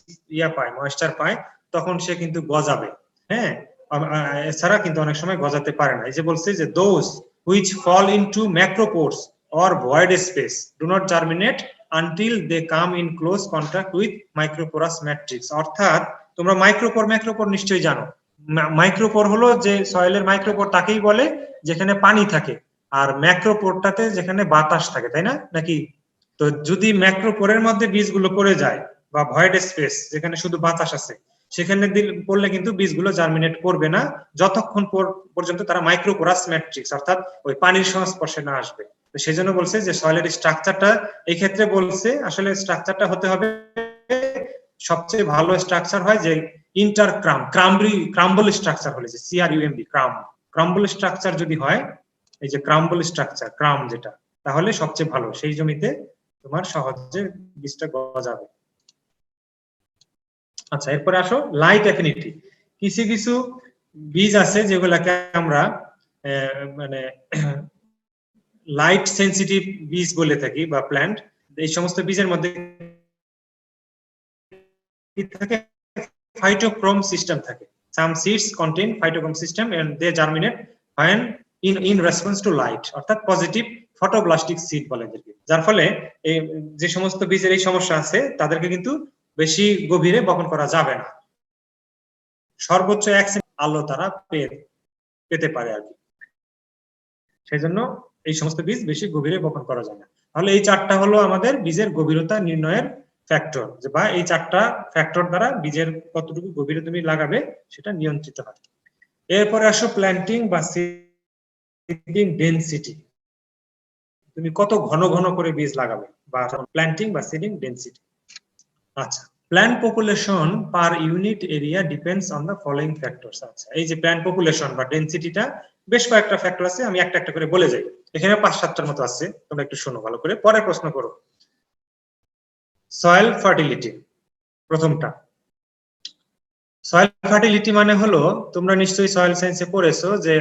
পায়, ময়েশ্চার পায়, তখন সে কিন্তু গজাবে। হ্যাঁ, এছাড়া কিন্তু অনেক সময় গজাতে পারে না। এই যে বলছে যে those which fall into macropores or void space do not germinate until they come in close contact with microporous matrix, অর্থাৎ তোমরা ম্যাক্রোপোর নিশ্চয়ই জানো। মাইক্রোপোর হলো যে সয়েলের মাইক্রোপোর তাকেই বলে যেখানে পানি থাকে, আর ম্যাক্রোপোরটাতে যেখানে বাতাস থাকে, তাই না নাকি? তো যদি ম্যাক্রোপোরের মধ্যে বীজগুলো পড়ে যায়, বা ভয়েড স্পেস যেখানে শুধু বাতাস আছে, সেখানে পড়লে কিন্তু বীজগুলো জার্মিনেট করবে না যতক্ষণ পর্যন্ত তারা মাইক্রোপোরাস ম্যাট্রিক্স অর্থাৎ ওই পানির সংস্পর্শে না আসবে। তো সেই জন্য বলছে যে সয়েলের স্ট্রাকচারটা এই ক্ষেত্রে বলছে আসলে স্ট্রাকচারটা হতে হবে, সবচেয়ে ভালো স্ট্রাকচার হয় যে ক্রাম্বল স্ট্রাকচার হলে, যে CRUMB ক্রাম্বল স্ট্রাকচার যদি হয়, এই যে ক্রাম্বল স্ট্রাকচার যেটা, তাহলে সবচেয়ে ভালো, সেই জমিতে তোমার সহজে বীজটা গজাবে। আচ্ছা, এরপরে আসো লাইট অ্যাফিনিটি। কিছু বীজ আছে যেগুলাকে আমরা মানে লাইট সেন্সিটিভ বীজ বলে থাকি বা প্ল্যান্ট। এই সমস্ত বীজের মধ্যে থাকে ফাইটোক্রোম সিস্টেম থাকে। Some seeds contain phytochrome system and they germinate when in response to light, অর্থাৎ পজিটিভ ফটোব্লাস্টিক সিড বলে এদেরকে। যার ফলে এই যে সমস্ত বীজের এই সমস্যা আছে তাদেরকে কিন্তু বেশি গভীরে বপন করা যাবে না, সর্বোচ্চ 1 সেন্টিমিটার। আলো তারা পেতে পারে আর কি। সেই জন্য এই সমস্ত বীজ বেশি গভীরে বপন করা যায় না। তাহলে এই চারটা হলো আমাদের বীজের গভীরতা নির্ণয়ের ফ্যাক্টর, যে বা এই চারটা ফ্যাক্টর দ্বারা বীজের কতটুকু গভীরে তুমি লাগাবে সেটা নিয়ন্ত্রিত হয়। এরপরে আসো প্ল্যান্টিং বা সিডিং ডেনসিটি, তুমি কত ঘন ঘন করে বীজ লাগাবে, বা প্ল্যান্টিং বা সিডিং ডেনসিটি। আচ্ছা, plant population per unit area depends on the following factors. আচ্ছা, এই যে প্ল্যান্ট পপুলেশন বা ডেনসিটিটা বেশ কয়েকটা ফ্যাক্টর আছে, আমি একটা একটা করে বলে যাই। এখানে 5-7টার মতো আছে, তোমরা একটু শোনো ভালো করে, পরে প্রশ্ন করো। সয়েল ফার্টিলিটি প্রথমটা। সয়েল ফার্টিলিটি মানে হলো, তোমরা নিশ্চয়ই সয়েল সায়েন্সে পড়েছো যে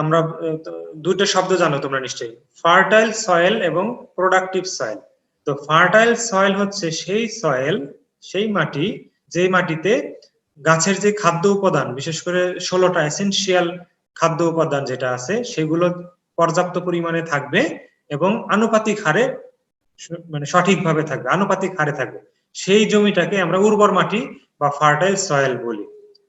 আমরা দুটো শব্দ জানো তোমরা নিশ্চয়ই, ফার্টাইল সয়েল এবং প্রোডাক্টিভ সয়েল। তো ফার্টাইল সয়েল হচ্ছে সেই সয়েল, সেই মাটি, যে মাটিতে গাছের যে খাদ্য উপাদান, বিশেষ করে 16টা এসেনশিয়াল খাদ্য উপাদান যেটা আছে সেগুলো পর্যাপ্ত পরিমাণে থাকবে এবং আনুপাতিক হারে, মানে সঠিকভাবে থাকবে, আনুপাতিক হারে থাকবে, সেই জমিটাকে আমরা উর্বর মাটি বা ফার্টাইল সয়েল বলি।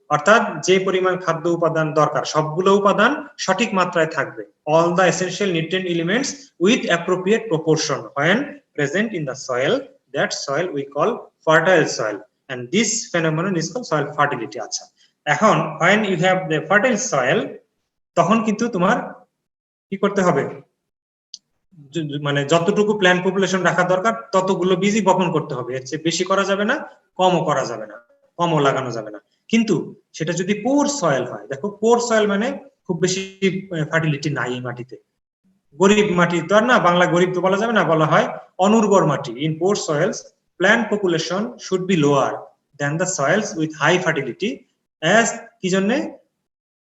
অর্থাৎ যে পরিমাণ খাদ্য উপাদান দরকার সবগুলো উপাদান সঠিক মাত্রায় থাকবে, all the essential nutrient elements with appropriate proportion when present in the soil, that soil we call fertile soil, and this phenomenon is called soil fertility. আচ্ছা, এখন when you have the fertile soil, তখন কিন্তু তোমার কি করতে হবে, মানে যতটুকু প্ল্যান্ট পপুলেশন রাখা দরকার ততগুলো বীজই বপন করতে হবে, এর চেয়ে বেশি করা যাবে না, কমও করা যাবে না, কমও লাগানো যাবে না। কিন্তু সেটা যদি পোর সয়েল হয়, দেখো পোর সয়েল মানে খুব বেশি ফার্টিলিটি নাই এই মাটিতে, গরিব মাটি তো আর না, বাংলা গরিব তো বলা যাবে না, বলা হয় অনুর্বর মাটি। In poor soils plant population should be lower than the soils with high fertility, as কি জন্য,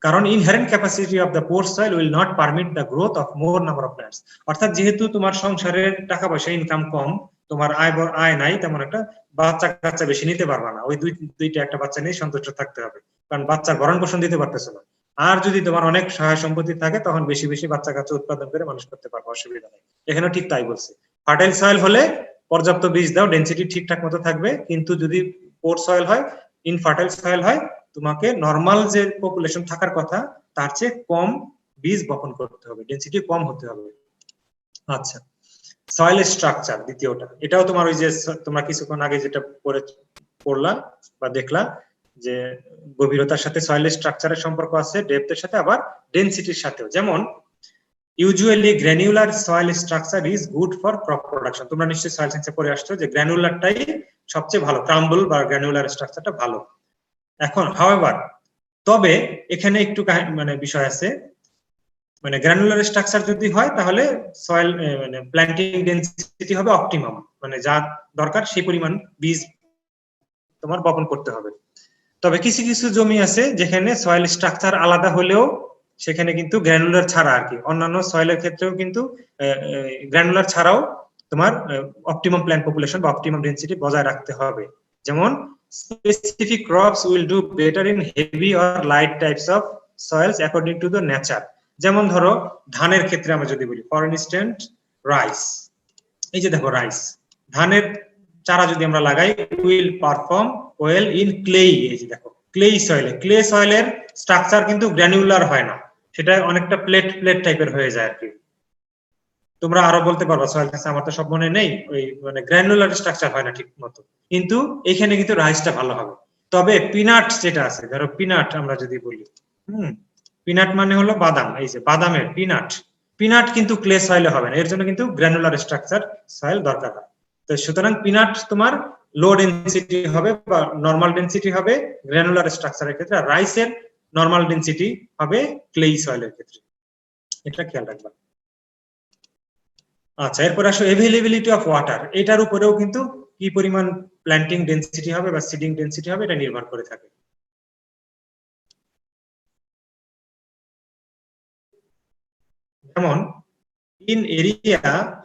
কারণ inherent capacity of the poor soil will not permit the growth of more number of plants. অর্থাৎ যেহেতু তোমার সংসারের টাকা পয়সা income কম, তোমার আয় নাই তেমন একটা, বাচ্চা বেশি নিতে পারবা না, ওই দুইটা একটা বাচ্চা নিয়ে সন্তুষ্ট থাকতে হবে, কারণ বাচ্চার ভরণ পোষণ দিতে পারতেছো না। আর যদি তোমার অনেক সহায় সম্পত্তি থাকে তখন বেশি বেশি বাচ্চা কাচ্চা উৎপাদন করে মানুষ করতে পারবে, অসুবিধা নেই। এখানেও ঠিক তাই বলছে, ফার্টাইল সয়েল হলে পর্যাপ্ত বীজ দাও, ডেনসিটি ঠিকঠাক মতো থাকবে। কিন্তু যদি পোর সয়েল হয়, ইনফার্টাইল সয়েল হয়, তোমাকে নরমাল যে পপুলেশন থাকার কথা তার চেয়ে কম বীজ বপন করতে হবে, ডেনসিটি কম হতে হবে। আচ্ছা, সয়েল স্ট্রাকচার দ্বিতীয়টা, এটাও তোমার ওই যে তোমরা কিছুক্ষণ আগে যেটা পড়লা বা দেখলা, যে গভীরতার সাথে সয়েল স্ট্রাকচারের সম্পর্ক আছে, ডেপথের সাথে, আবার ডেনসিটির সাথেও। যেমন usually granular soil structure is good for crop production. তোমরা নিশ্চয়ই সয়েল সায়েন্সে পড়ে আসছো যে গ্র্যানুলারটাই সবচেয়ে ভালো, ক্রাম্বল বা গ্র্যানুলার স্ট্রাকচারটা ভালো। এখন হাওয়েভার, তবে এখানে একটু মানে বিষয় আছে, মানে গ্র্যানুলার স্ট্রাকচার যদি হয় তাহলে সয়েল মানে প্ল্যান্টিং ডেনসিটি হবে অপটিমাম, মানে যা দরকার সেই পরিমাণ বীজ তোমার বপন করতে হবে। তবে কিছু কিছু জমি আছে যেখানে সয়েল স্ট্রাকচার আলাদা হলেও সেখানে কিন্তু গ্র্যানুলার ছাড়া আর কি, অন্যান্য সয়েলের ক্ষেত্রেও কিন্তু গ্র্যানুলার ছাড়াও তোমার অপটিমাম প্ল্যান্ট পপুলেশন বা অপটিমাম ডেনসিটি বজায় রাখতে হবে। যেমন specific crops will do better in heavy or light types of soils according to the nature. যেমন ধরো ধানের ক্ষেত্রে আমরা যদি বলি, ফর ইনস্ট্যান্স রাইস, এই যে দেখো রাইস, ধানের চারা যদি আমরা লাগাই, will perform well in clay, এই যে দেখো ক্লে সয়েলে, ক্লে সয়েলের স্ট্রাকচার কিন্তু গ্র্যানুলার হয় না, সেটা অনেকটা প্লেট টাইপের হয়ে যায় আর কি। তোমরা আরো বলতে পারবা সয়েল সায়েন্স, আমার তো সব মনে নেই, ওই মানে গ্র্যানুলার স্ট্রাকচার হয় না ঠিক মতো, কিন্তু এখানে কিন্তু রাইসটা ভালো হবে। তবে পিনাট যেটা আছে, ধরো পিনাট আমরা যদি বলি, পিনাট মানে হলো বাদাম, এই যে বাদামের পিনাট কিন্তু ক্লে সয়েলে হবে না, এর জন্য কিন্তু গ্র্যানুলার স্ট্রাকচার সয়েল দরকার হয়। তো সুতরাং পিনাট তোমার লো ডেনসিটি হবে বা নরমাল ডেনসিটি হবে গ্র্যানুলার স্ট্রাকচারের ক্ষেত্রে, আর রাইসের নরমাল ডেনসিটি হবে ক্লে সয়েলের ক্ষেত্রে, এটা খেয়াল রাখবা। আচ্ছা, এরপর আসো এভেইলেবিলিটি অফ ওয়াটার, এটার উপরেও কিন্তু কি পরিমাণ প্ল্যান্টিং ডেনসিটি হবে বা সিডিং ডেনসিটি হবে এটা নির্ভর করে থাকে। যেমন in area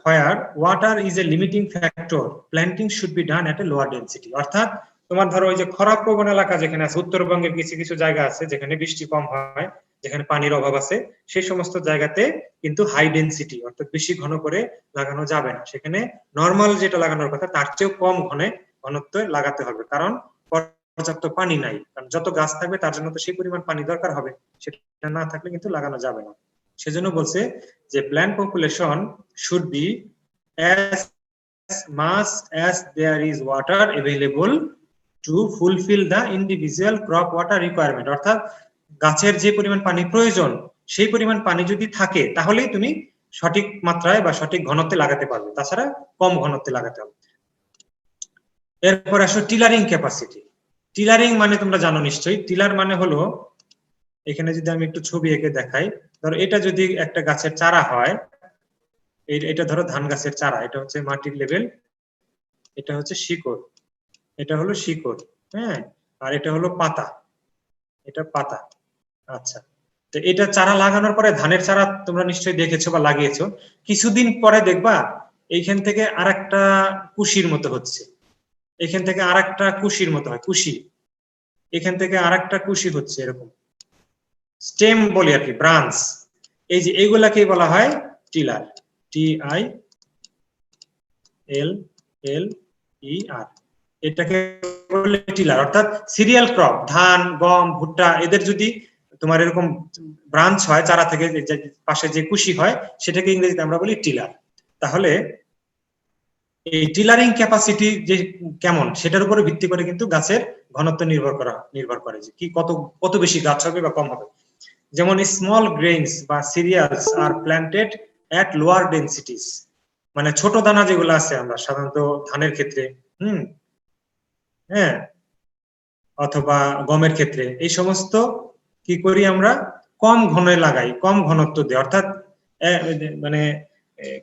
where water is a limiting factor, planting should be done at a lower density. অর্থাৎ তোমার ধরো ওই যে খরা প্রবণ এলাকা যেখানে আছে, উত্তরবঙ্গের কিছু কিছু জায়গা আছে যেখানে বৃষ্টি কম হয়, যেখানে পানির অভাব আছে, সেই সমস্ত জায়গাতে কিন্তু হাই ডেনসিটি অর্থাৎ বেশি ঘন করে লাগানো যাবে না, সেখানে নরমাল যেটা লাগানোর কথা তার চেয়েও কম ঘনত্বে লাগাতে হবে, কারণ পর্যাপ্ত পানি নাই, কারণ যত গাছ থাকবে তার জন্য তো সেই পরিমাণ পানি দরকার হবে, সেটা না থাকলে কিন্তু লাগানো যাবে না। সেজন্য বলছে যে plant population should B as much as there is water available to fulfill the individual crop water requirement, অর্থাৎ গাছের যে পরিমাণ পানি প্রয়োজন সেই পরিমাণ পানি যদি থাকে তাহলেই তুমি সঠিক মাত্রায় বা সঠিক ঘনত্বে লাগাতে পারবে, তাছাড়া কম ঘনত্বে লাগাতে হবে। এরপর আসো টিলারিং ক্যাপাসিটি। টিলারিং মানে তোমরা জানো নিশ্চয়ই, টিলার মানে হলো, এখানে যদি আমি একটু ছবি এঁকে দেখাই, ধরো এটা যদি একটা গাছের চারা হয়, এটা ধরো ধান গাছের চারা, এটা হচ্ছে মাটির লেভেল, এটা হচ্ছে শিকড়, এটা হলো শিকড়, হ্যাঁ, আর এটা হলো পাতা, এটা পাতা। আচ্ছা, তো এটা চারা লাগানোর পরে ধানের চারা তোমরা নিশ্চয়ই দেখেছো বা লাগিয়েছো, কিছুদিন পরে দেখবা এইখান থেকে আরেকটা কুশির মতো হচ্ছে, এখান থেকে আরেকটা কুশির মতো হয়, কুশি, এখান থেকে আরেকটা কুশি হচ্ছে, এরকম স্টেম বলি আর কি, ব্রাঞ্চ। এই যে এইগুলাকেই বলা হয় টিলার, TILLER, এটাকে বলে টিলার। অর্থাৎ সিরিয়াল ক্রপ, ধান, গম, ভুট্টা, এদের যদি তোমার এরকম ব্রাঞ্চ হয় চারা থেকে, পাশে যে কুশি হয়, সেটাকে ইংরেজিতে আমরা বলি টিলার। তাহলে এই টিলারিং ক্যাপাসিটি যে কেমন সেটার উপরে ভিত্তি করে কিন্তু গাছের ঘনত্ব নির্ভর করে যে কি কত বেশি গাছ হবে বা কম হবে। যেমন স্মল গ্রেইনস বা সিরিয়ালস আর প্ল্যান্টেড এট লোয়ার ডেনসিটিস, মানে ছোট দানা যেগুলো আছে আমরা সাধারণত ধানের ক্ষেত্রে, হ্যাঁ, অথবা গমের ক্ষেত্রে, এই সমস্ত কি করি আমরা কম ঘনে লাগাই, কম ঘনত্ব দিয়ে, অর্থাৎ মানে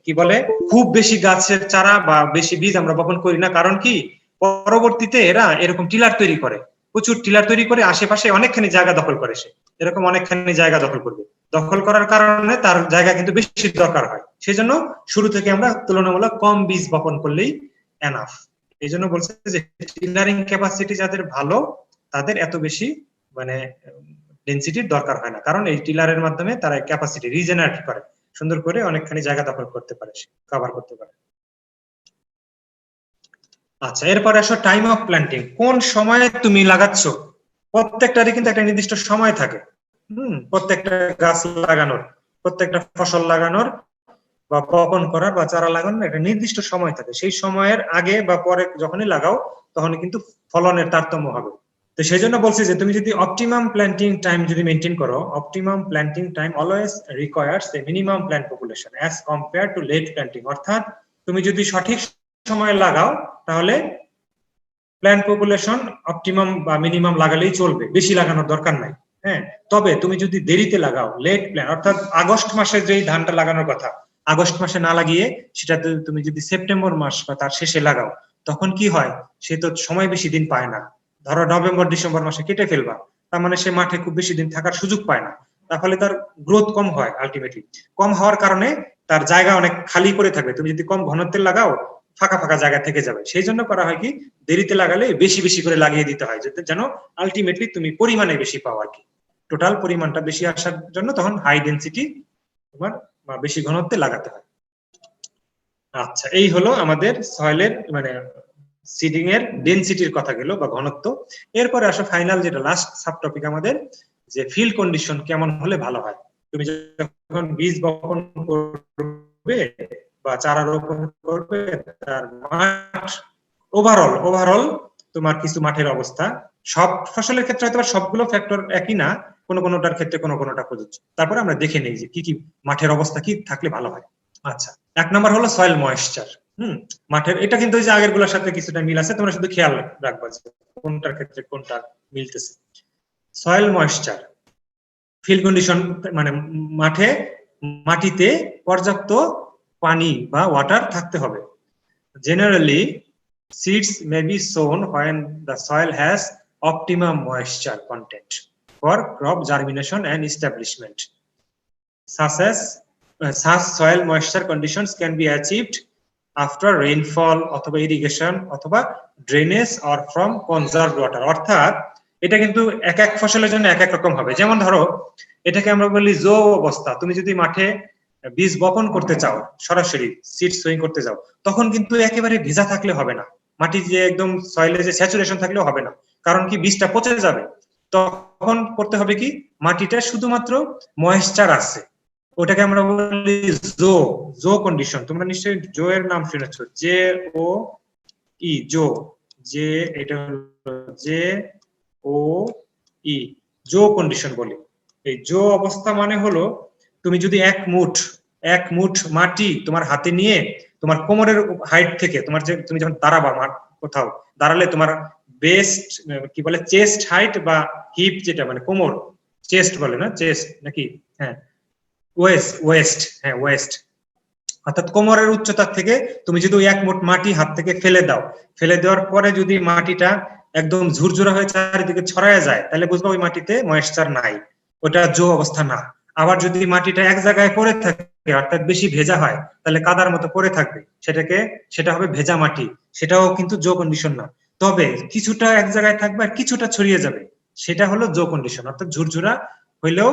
কি বলে খুব বেশি গাছের চারা বা বেশি বীজ আমরা বপন করি না। কারণ কি, পরবর্তীতে এরা এরকম টিলার তৈরি করে, প্রচুর টিলার তৈরি করে, আশেপাশে অনেকখানি জায়গা দখল করে, সে এরকম অনেকখানি জায়গা দখল করবে, দখল করার কারণে তার জায়গা কিন্তু বেশি দরকার হয়। সেই জন্য শুরু থেকে আমরা তুলনামূলক কম বীজ বপন করলেই এনাফ। এই জন্য বলছে যে টিলারিং ক্যাপাসিটি যাদের ভালো তাদের এত বেশি মানে ডেনসিটির দরকার হয় না, কারণ এই টিলারের মাধ্যমে তারা ক্যাপাসিটি রিজেনারেট করে, সুন্দর করে অনেকখানি জায়গা দখল করতে পারে, কভার করতে পারে। আচ্ছা, এরপরে আসো টাইম অফ প্ল্যান্টিং, কোন সময়ে তুমি লাগাচ্ছ। প্রত্যেকটারই কিন্তু একটা নির্দিষ্ট সময় থাকে, প্রত্যেকটা গাছ লাগানোর, প্রত্যেকটা ফসল লাগানোর বা বপন করার বা চারা লাগানোর একটা নির্দিষ্ট সময় থাকে। সেই সময়ের আগে বা পরে যখনই লাগাও তখনই কিন্তু ফলনের তারতম্য হবে। তো সেই জন্য বলছি যে তুমি যদি অপটিমাম প্ল্যান্টিং টাইম যদি মেনটেন করো, optimum planting time always requires a minimum plant population as compare to late planting, অর্থাৎ তুমি যদি সঠিক সময়ে লাগাও তাহলে প্ল্যান্ট পপুলেশন অপটিমাম বা মিনিমাম লাগালেই চলবে, বেশি লাগানোর দরকার নাই। হ্যাঁ, তবে তুমি যদি দেরিতে লাগাও, লেট প্ল্যান, অর্থাৎ আগস্ট মাসে যেই ধানটা লাগানোর কথা আগস্ট মাসে না লাগিয়ে সেটা তুমি যদি সেপ্টেম্বর মাস বা তার শেষে লাগাও, তখন কি হয়, সে তো সময় বেশি দিন পায় না। ধরো নভেম্বর ডিসেম্বর মাসে কেটে ফেলবা, তার মানে সে মাঠে খুব বেশি দিন থাকার সুযোগ পায় না, তার ফলে তার গ্রোথ কম হয়। আলটিমেটলি কম হওয়ার কারণে তার জায়গা অনেক খালি করে থাকবে। তুমি যদি কম ঘনত্বের লাগাও ফাঁকা ফাঁকা জায়গা থেকে যাবে। সেই জন্য করা হয় কি, দেরিতে লাগালে বেশি বেশি করে লাগিয়ে দিতে হয়, যেন আলটিমেটলি তুমি পরিমাণে বেশি পাও আর কি, টোটাল পরিমাণটা বেশি আসার জন্য তখন হাই ডেনসিটি তোমার বা বেশি ঘনত্বে লাগাতে হয়। আচ্ছা, এই হলো আমাদের সয়েলের মানে সিডিং এর ডেনসিটির কথা গেল বা ঘনত্ব। এরপরে আসো ফাইনাল যেটা লাস্ট সাব টপিক আমাদের, যে ফিল্ড কন্ডিশন কেমন হলে ভালো হয়। তুমি যখন বীজ বপন করবে বা চারা রোপণ করবে, তার মাঠ ওভারঅল তোমার কিছু মাঠের অবস্থা, সব ফসলের ক্ষেত্রে হয়তো সবগুলো ফ্যাক্টর একই না, কোনোটার ক্ষেত্রে কোনোটা প্রযোজ্য। তারপরে আমরা দেখে নেই যে কি মাঠের অবস্থা কি থাকলে ভালো হয়। আচ্ছা, 1 নম্বর হলো সয়েল ময়েশ্চার। মাঠের, এটা কিন্তু যে আগের গুলোর সাথে কিছুটা মিল আছে, তোমরা শুধু খেয়াল রাখবা যে কোনটার ক্ষেত্রে কোনটা মিলতেছে। সয়েল ময়েশ্চার, ফিল্ড কন্ডিশন মানে মাটিতে পর্যাপ্ত পানি বা ওয়াটার থাকতে হবে। Generally seeds may be sown when the soil has optimum moisture content for crop germination and establishment. Such soil moisture conditions can be achieved after rainfall অথবা irrigation অথবা drainage or from conserved water. অর্থাৎ এটা কিন্তু এক এক ফসলের জন্য এক এক রকম হবে। যেমন ধরো এটাকে আমরা বলি জো অবস্থা। তুমি যদি মাঠে বীজ বপন করতে চাও, সরাসরি সিড সোয়িং করতে চাও, তখন কিন্তু একেবারে ভেজা থাকলে হবে না, মাটি যে একদম সয়েলে যে স্যাচুরেশন থাকলেও হবে না, কারণ কি বীজটা পচে যাবে। তখন করতে হবে কি, মাটিটা শুধুমাত্র ময়েশ্চার আছে, ওটাকে আমরা বলি জো কন্ডিশন। তোমরা নিশ্চয়ই জো এর নাম শুনেছো, জে ও ই, জো, যে এটা হলো জে ও ই, জো কন্ডিশন বলি। এই জো অবস্থা মানে হলো তুমি যদি এক মুঠ মাটি তোমার হাতে নিয়ে তোমার কোমরের হাইট থেকে, তোমার যে তুমি যখন দাঁড়াবা কোথাও দাঁড়ালে তোমার বেস্ট কি বলে চেস্ট হাইট বা হিপ, যেটা মানে কোমর, চেস্ট বলে না, চেস্ট নাকি, হ্যাঁ ওয়েস্ট, হ্যাঁ ওয়েস্ট, অর্থাৎ কোমরের উচ্চতা থেকে তুমি যদি এক মুঠ মাটি হাত থেকে ফেলে দাও, ফেলে দেওয়ার পরে যদি মাটিটা একদম ঝুরঝুরা হয়ে চারিদিকে ছড়ায় যায়, তাহলে বুঝবো ওই মাটিতে ময়েশ্চার নাই, ওটা জো অবস্থা না। আবার যদি মাটিটা এক জায়গায় পড়ে থাকে, অর্থাৎ বেশি ভেজা হয়, তাহলে কাদার মতো পড়ে থাকবে, সেটা হবে ভেজা মাটি, সেটাও কিন্তু জো কন্ডিশন না। তবে কিছুটা এক জায়গায় থাকবে আর কিছুটা ছড়িয়ে যাবে, সেটা হলো জো কন্ডিশন, অর্থাৎ ঝুরঝুরা হইলেও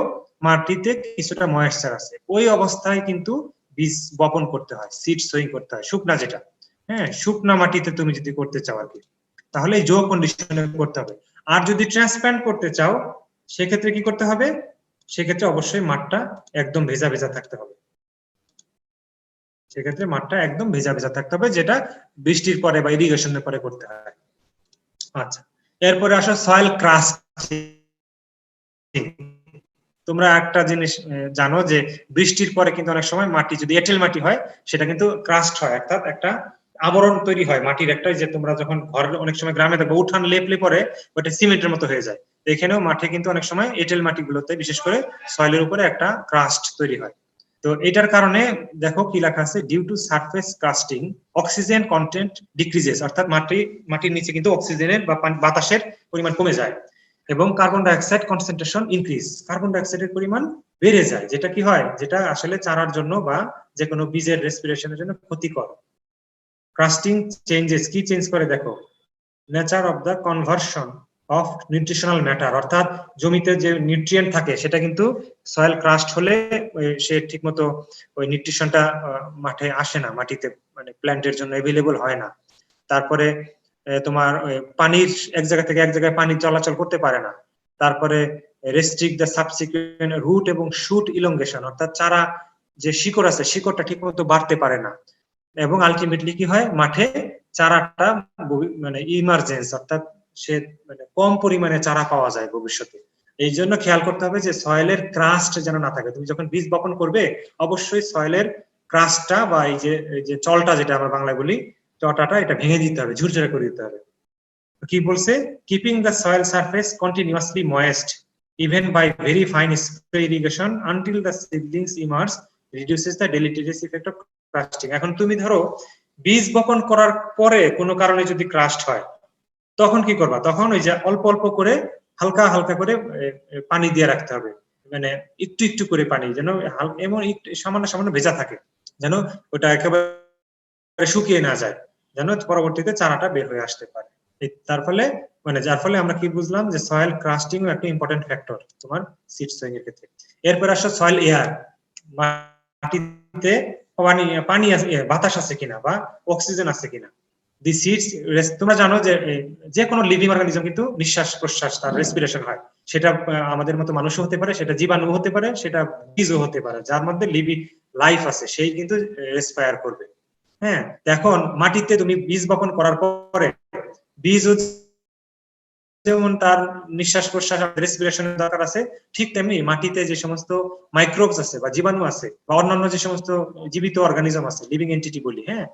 মাটিতে কিছুটা ময়েশ্চার আছে, ওই অবস্থায় কিন্তু বীজ বপন করতে হয়, সিড সোয়িং করতে হয়, শুকনা যেটা, হ্যাঁ শুকনা মাটিতে তুমি যদি করতে চাও আর কি, তাহলে জো কন্ডিশনে করতে হবে। আর যদি ট্রান্সপ্লান্ট করতে চাও, সেক্ষেত্রে কি করতে হবে, সেক্ষেত্রে অবশ্যই মাঠটা একদম ভেজা ভেজা থাকতে হবে, সেক্ষেত্রে মাঠটা একদম ভেজা ভেজা থাকতে হবে, যেটা বৃষ্টির পরে বা ইরিগেশনের পরে করতে হয়। আচ্ছা, এরপরে আসো সয়েল ক্রাস্টিং। তোমরা একটা জিনিস জানো যে বৃষ্টির পরে কিন্তু অনেক সময় মাটি যদি এঁটেল মাটি হয়, সেটা কিন্তু ক্রাস্ট হয়, অর্থাৎ একটা আবরণ তৈরি হয় মাটির একটা, যে তোমরা যখন ঘর অনেক সময় গ্রামে দেখো উঠান লেপলে পরে ওটা সিমেন্টের মতো হয়ে যায়, এখানেও মাঠে কিন্তু অনেক সময় এঁটেল মাটিগুলোতে বিশেষ করে সয়েলের উপরে একটা ক্রাস্ট তৈরি হয়। তো এটার কারণে দেখো কি লেখা আছে, due to surface crusting oxygen content decreases, অর্থাৎ মাটির নিচে কিন্তু অক্সিজেনের বা বাতাসের পরিমাণ কমে যায় এবং carbon dioxide concentration increase, carbon ডাইঅক্সাইডের পরিমাণ বেড়ে যায়, যেটা কি হয়, যেটা আসলে চারার জন্য বা যে কোনো বীজের রেসপিরেশনের জন্য ক্ষতিকর। ক্রাস্টিং চেঞ্জেস কি চেঞ্জ করে দেখো, nature of the conversion of nutritional matter, অর্থাৎ জমিতে যে নিউট্রিয়েন্ট থাকে সেটা কিন্তু সয়েল ক্রাস্ট হলে সে ঠিকমতো ওই নিউট্রিশনটা মাঠে আসে না, মাটিতে মানে প্ল্যান্টের জন্য অ্যাভেলেবল হয় না। তারপরে তোমার পানির এক জায়গা থেকে এক জায়গায় পানি চলাচল করতে পারে না। তারপরে রেস্ট্রিক্ট দ্য সাবসিকুয়েন্ট রুট এবং শুট ইলংগেশন, অর্থাৎ চারা যে শিকড় আছে শিকড়টা ঠিকমতো বাড়তে পারে না, এবং আলটিমেটলি কি হয়, মাঠে চারাটা মানে ইমার্জেন্স, অর্থাৎ সে মানে কম পরিমাণে চারা পাওয়া যায় ভবিষ্যতে। এই জন্য খেয়াল করতে হবে যে সয়েলের ক্রাস্ট যেন না থাকে, তুমি যখন বীজ বপন করবে অবশ্যই সয়েলের ক্রাস্টটা বা এই যে চলটা, যেটা আমরা বাংলায় বলি চটাটা, এটা ভেঙে দিতে হবে, ঝুরঝুরে করে দিতে হবে। কি বলছে, keeping the soil surface continuously moist even by very fine spray irrigation until the seedlings emerge reduces the deleterious effect of crusting. এখন তুমি ধরো বীজ বপন করার পরে কোনো কারণে যদি ক্রাস্ট হয়, তখন কি করবা, তখন ওই যে অল্প অল্প করে হালকা হালকা করে পানি দিয়ে রাখতে হবে, মানে একটু একটু করে পানি, যেন এমন সামান্য সামান্য ভেজা থাকে, যেন ওটা একেবারে শুকিয়ে না যায়, যেন পরবর্তীতে চারাটা বের হয়ে আসতে পারে। তার ফলে মানে যার ফলে আমরা কি বুঝলাম যে সয়েল ক্রাস্টিং একটা ইম্পর্টেন্ট ফ্যাক্টর তোমার সিড সোয়িং এর ক্ষেত্রে। এরপর আসো সয়েল এয়ার, মাটিতে পানি আছে, বাতাস আছে কিনা বা অক্সিজেন আছে কিনা। দি সিডস, তোমরা জানো যে কোনো লিভিং অর্গানিজম কিন্তু নিঃশ্বাস প্রশ্বাস তার রেসপিরেশন হয়, সেটা আমাদের মতো মানুষও হতে পারে, সেটা জীবাণু হতে পারে, সেটা বীজও হতে পারে, যার মধ্যে লাইফ আছে সেই কিন্তু রেসপায়ার করবে। হ্যাঁ, এখন মাটিতে তুমি বীজ বপন করার পরে বীজ যেমন তার নিঃশ্বাস প্রশ্বাস রেসপিরেশনের দরকার আছে, ঠিক তেমনি মাটিতে যে সমস্ত মাইক্রোবস আছে বা জীবাণু আছে বা অন্যান্য যে সমস্ত জীবিত অর্গানিজম আছে, লিভিং এন্টিটি বলি, হ্যাঁ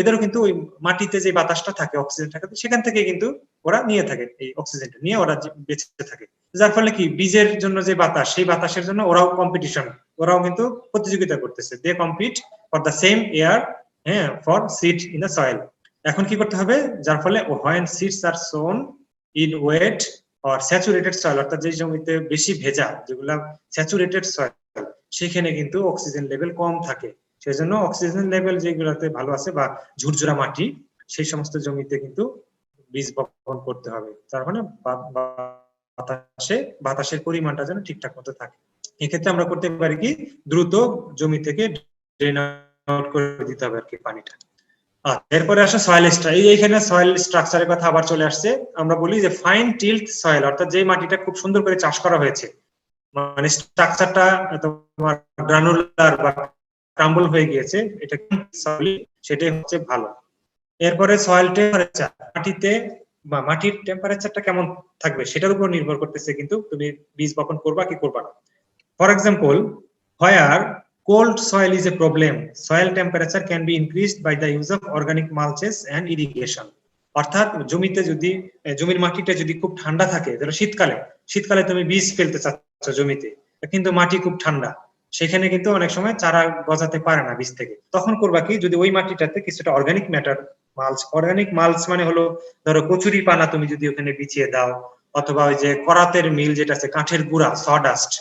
এদেরও কিন্তু ওই মাটিতে যে বাতাসটা থাকে, অক্সিজেন থাকে, সেখান থেকে কিন্তু ওরা নিয়ে থাকে, এই অক্সিজেনটা নিয়ে ওরা বেঁচে থাকে, যার ফলে কি বীজের জন্য যে বাতাস, সেই বাতাসের জন্য ওরাও কম্পিটিশন, ওরাও কিন্তু প্রতিযোগিতা করতেছে, they compete for the same air, হ্যাঁ for seed in the soil. এখন কি করতে হবে, যার ফলে when seeds are sown in wet or saturated soil, অর্থাৎ যে জমিতে বেশি ভেজা, যেগুলা স্যাচুরেটেড সয়েল, সেখানে কিন্তু অক্সিজেন লেভেল কম থাকে, সেজন্য অক্সিজেন লেভেল যেগুলোতে ভালো আছে বা ঝুরঝুরা মাটি, সেই সমস্ত জমিতে কিন্তু বীজ বপন করতে হবে, তার মানে বাতাসের পরিমাণটা যেন ঠিকঠাক মতো থাকে। এক্ষেত্রে আমরা করতে পারি কি, দ্রুত জমি থেকে ড্রেন আউট করে দিতে হবে আর কি পানিটা। এরপরে আসে সয়েল এইখানে সয়েল স্ট্রাকচারের কথা আবার চলে আসছে। আমরা বলি যে ফাইন টিল্ট সয়েল, অর্থাৎ যে মাটিটা খুব সুন্দর করে চাষ করা হয়েছে, মানে স্ট্রাকচারটা তোমার গ্রানুলার বা ক্রাম্বল হয়ে গিয়েছে, এটা সেটাই হচ্ছে ভালো। এরপরে সয়েল টেম্পারেচার, মাটিতে বা মাটির টেম্পারেচারটা কেমন থাকবে সেটার উপর নির্ভর করতেছে কিন্তু তুমি বীজ বপন করবা কি করবা না। For example, where cold soil is a problem, soil temperature can be increased by the use of organic mulches and irrigation. অর্থাৎ জমিতে যদি জমির মাটিটা যদি খুব ঠান্ডা থাকে, ধরো শীতকালে তুমি বীজ ফেলতে চাচ্ছ জমিতে, কিন্তু মাটি খুব ঠান্ডা, সেখানে কিন্তু অনেক সময় চারা গজাতে পারে না বীজ থেকে। তখন করবা কি, যদি ওই মাটিটাতে কিছুটা অর্গানিক ম্যাটার অর্গানিক মালচ মানে হলো ধরো কচুরি পানা তুমি যদি ওখানে বিছিয়ে দাও, অথবা ওই যে করাতের মিল যেটা আছে কাঠের গুঁড়া সডাস্ট,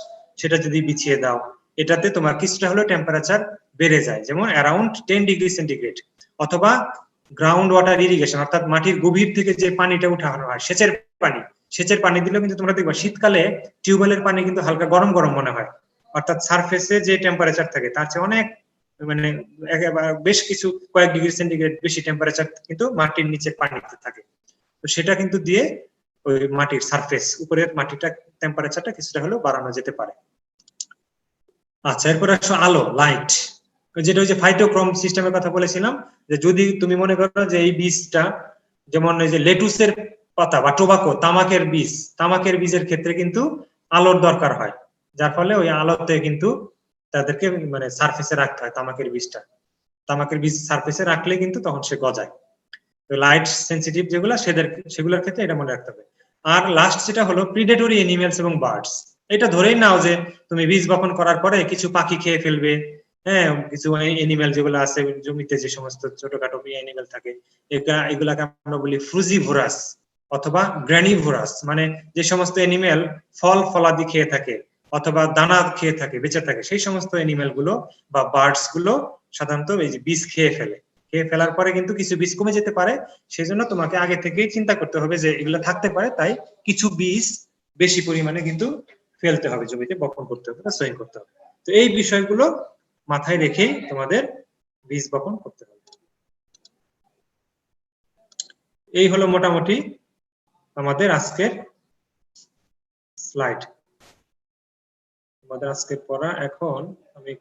সেটা যদি বিছিয়ে দাও, এটাতে তোমার কিছুটা হলো টেম্পারেচার বেড়ে যায়, যেমন অ্যারাউন্ড 10 ডিগ্রি সেন্টিগ্রেড। অথবা গ্রাউন্ড ওয়াটার ইরিগেশন, অর্থাৎ মাটির গভীর থেকে যে পানিটা উঠানো হয়, সেচের পানি দিলেও কিন্তু তোমরা দেখবা শীতকালে টিউবওয়েলের পানি কিন্তু হালকা গরম গরম মনে হয়, অর্থাৎ সারফেসে যে টেম্পারেচার থাকে তার চেয়ে অনেক মানে বেশ কিছু কয়েক ডিগ্রি সেন্টিগ্রেড বেশি টেম্পারেচার কিন্তু মাটির নিচে পানিতে থাকে। তো সেটা কিন্তু দিয়ে ওই মাটির সারফেস উপরের মাটিটা টেম্পারেচারটা কিছুটা হলেও বাড়ানো যেতে পারে। আচ্ছা, এরপরে আসো আলো, লাইট, যেটা ওই যে ফাইটোক্রোম সিস্টেমের কথা বলেছিলাম, যে যদি তুমি মনে করো যে এই বীজটা, যেমন এই যে লেটুসের পাতা বা টোবাকো, তামাকের বীজের ক্ষেত্রে কিন্তু আলোর দরকার হয়, যার ফলে ওই আলোতে কিন্তু তাদেরকে মানে সারফেসে রাখতে হয় তামাকের বীজ সারফেসে রাখলে কিন্তু তখন সে গজায়। তো লাইট সেন্সিটিভ যেগুলো সেগুলোর ক্ষেত্রে এটা মনে রাখতে হবে। আর লাস্ট যেটা হলো প্রিডেটরি এনিমেলস এবং বার্ডস। এটা ধরেই নাও যে তুমি বীজ বপন করার পরে কিছু পাখি খেয়ে ফেলবে, হ্যাঁ, কিছু এনিমেল যেগুলো আছে জমিতে, যে সমস্ত ছোটখাটো এনিমেল থাকে, এগুলাকে আমরা বলি ফ্রুজিভোরাস অথবা গ্র্যানিভোরাস, মানে যে সমস্ত এনিমেল ফলাদি খেয়ে থাকে অথবা দানা খেয়ে থাকে, বেঁচে থাকে, সেই সমস্ত এনিমেল গুলো বা বার্ডস গুলো সাধারণত এই যে বীজ খেয়ে ফেলার পরে কিন্তু কিছু বীজ কমে যেতে পারে। সেজন্য তোমাকে আগে থেকেই চিন্তা করতে হবে যে এগুলো থাকতে পারে, তাই কিছু বীজ বেশি পরিমাণে কিন্তু ফেলতে হবে, জমিতে বপন করতে হবে বা সয়িং করতে হবে। তো এই বিষয়গুলো মাথায় রেখেই তোমাদের বীজ বপন করতে হবে। এই হলো মোটামুটি আমাদের আজকের স্লাইড, আমাদের আজকের পড়া। এখন আমি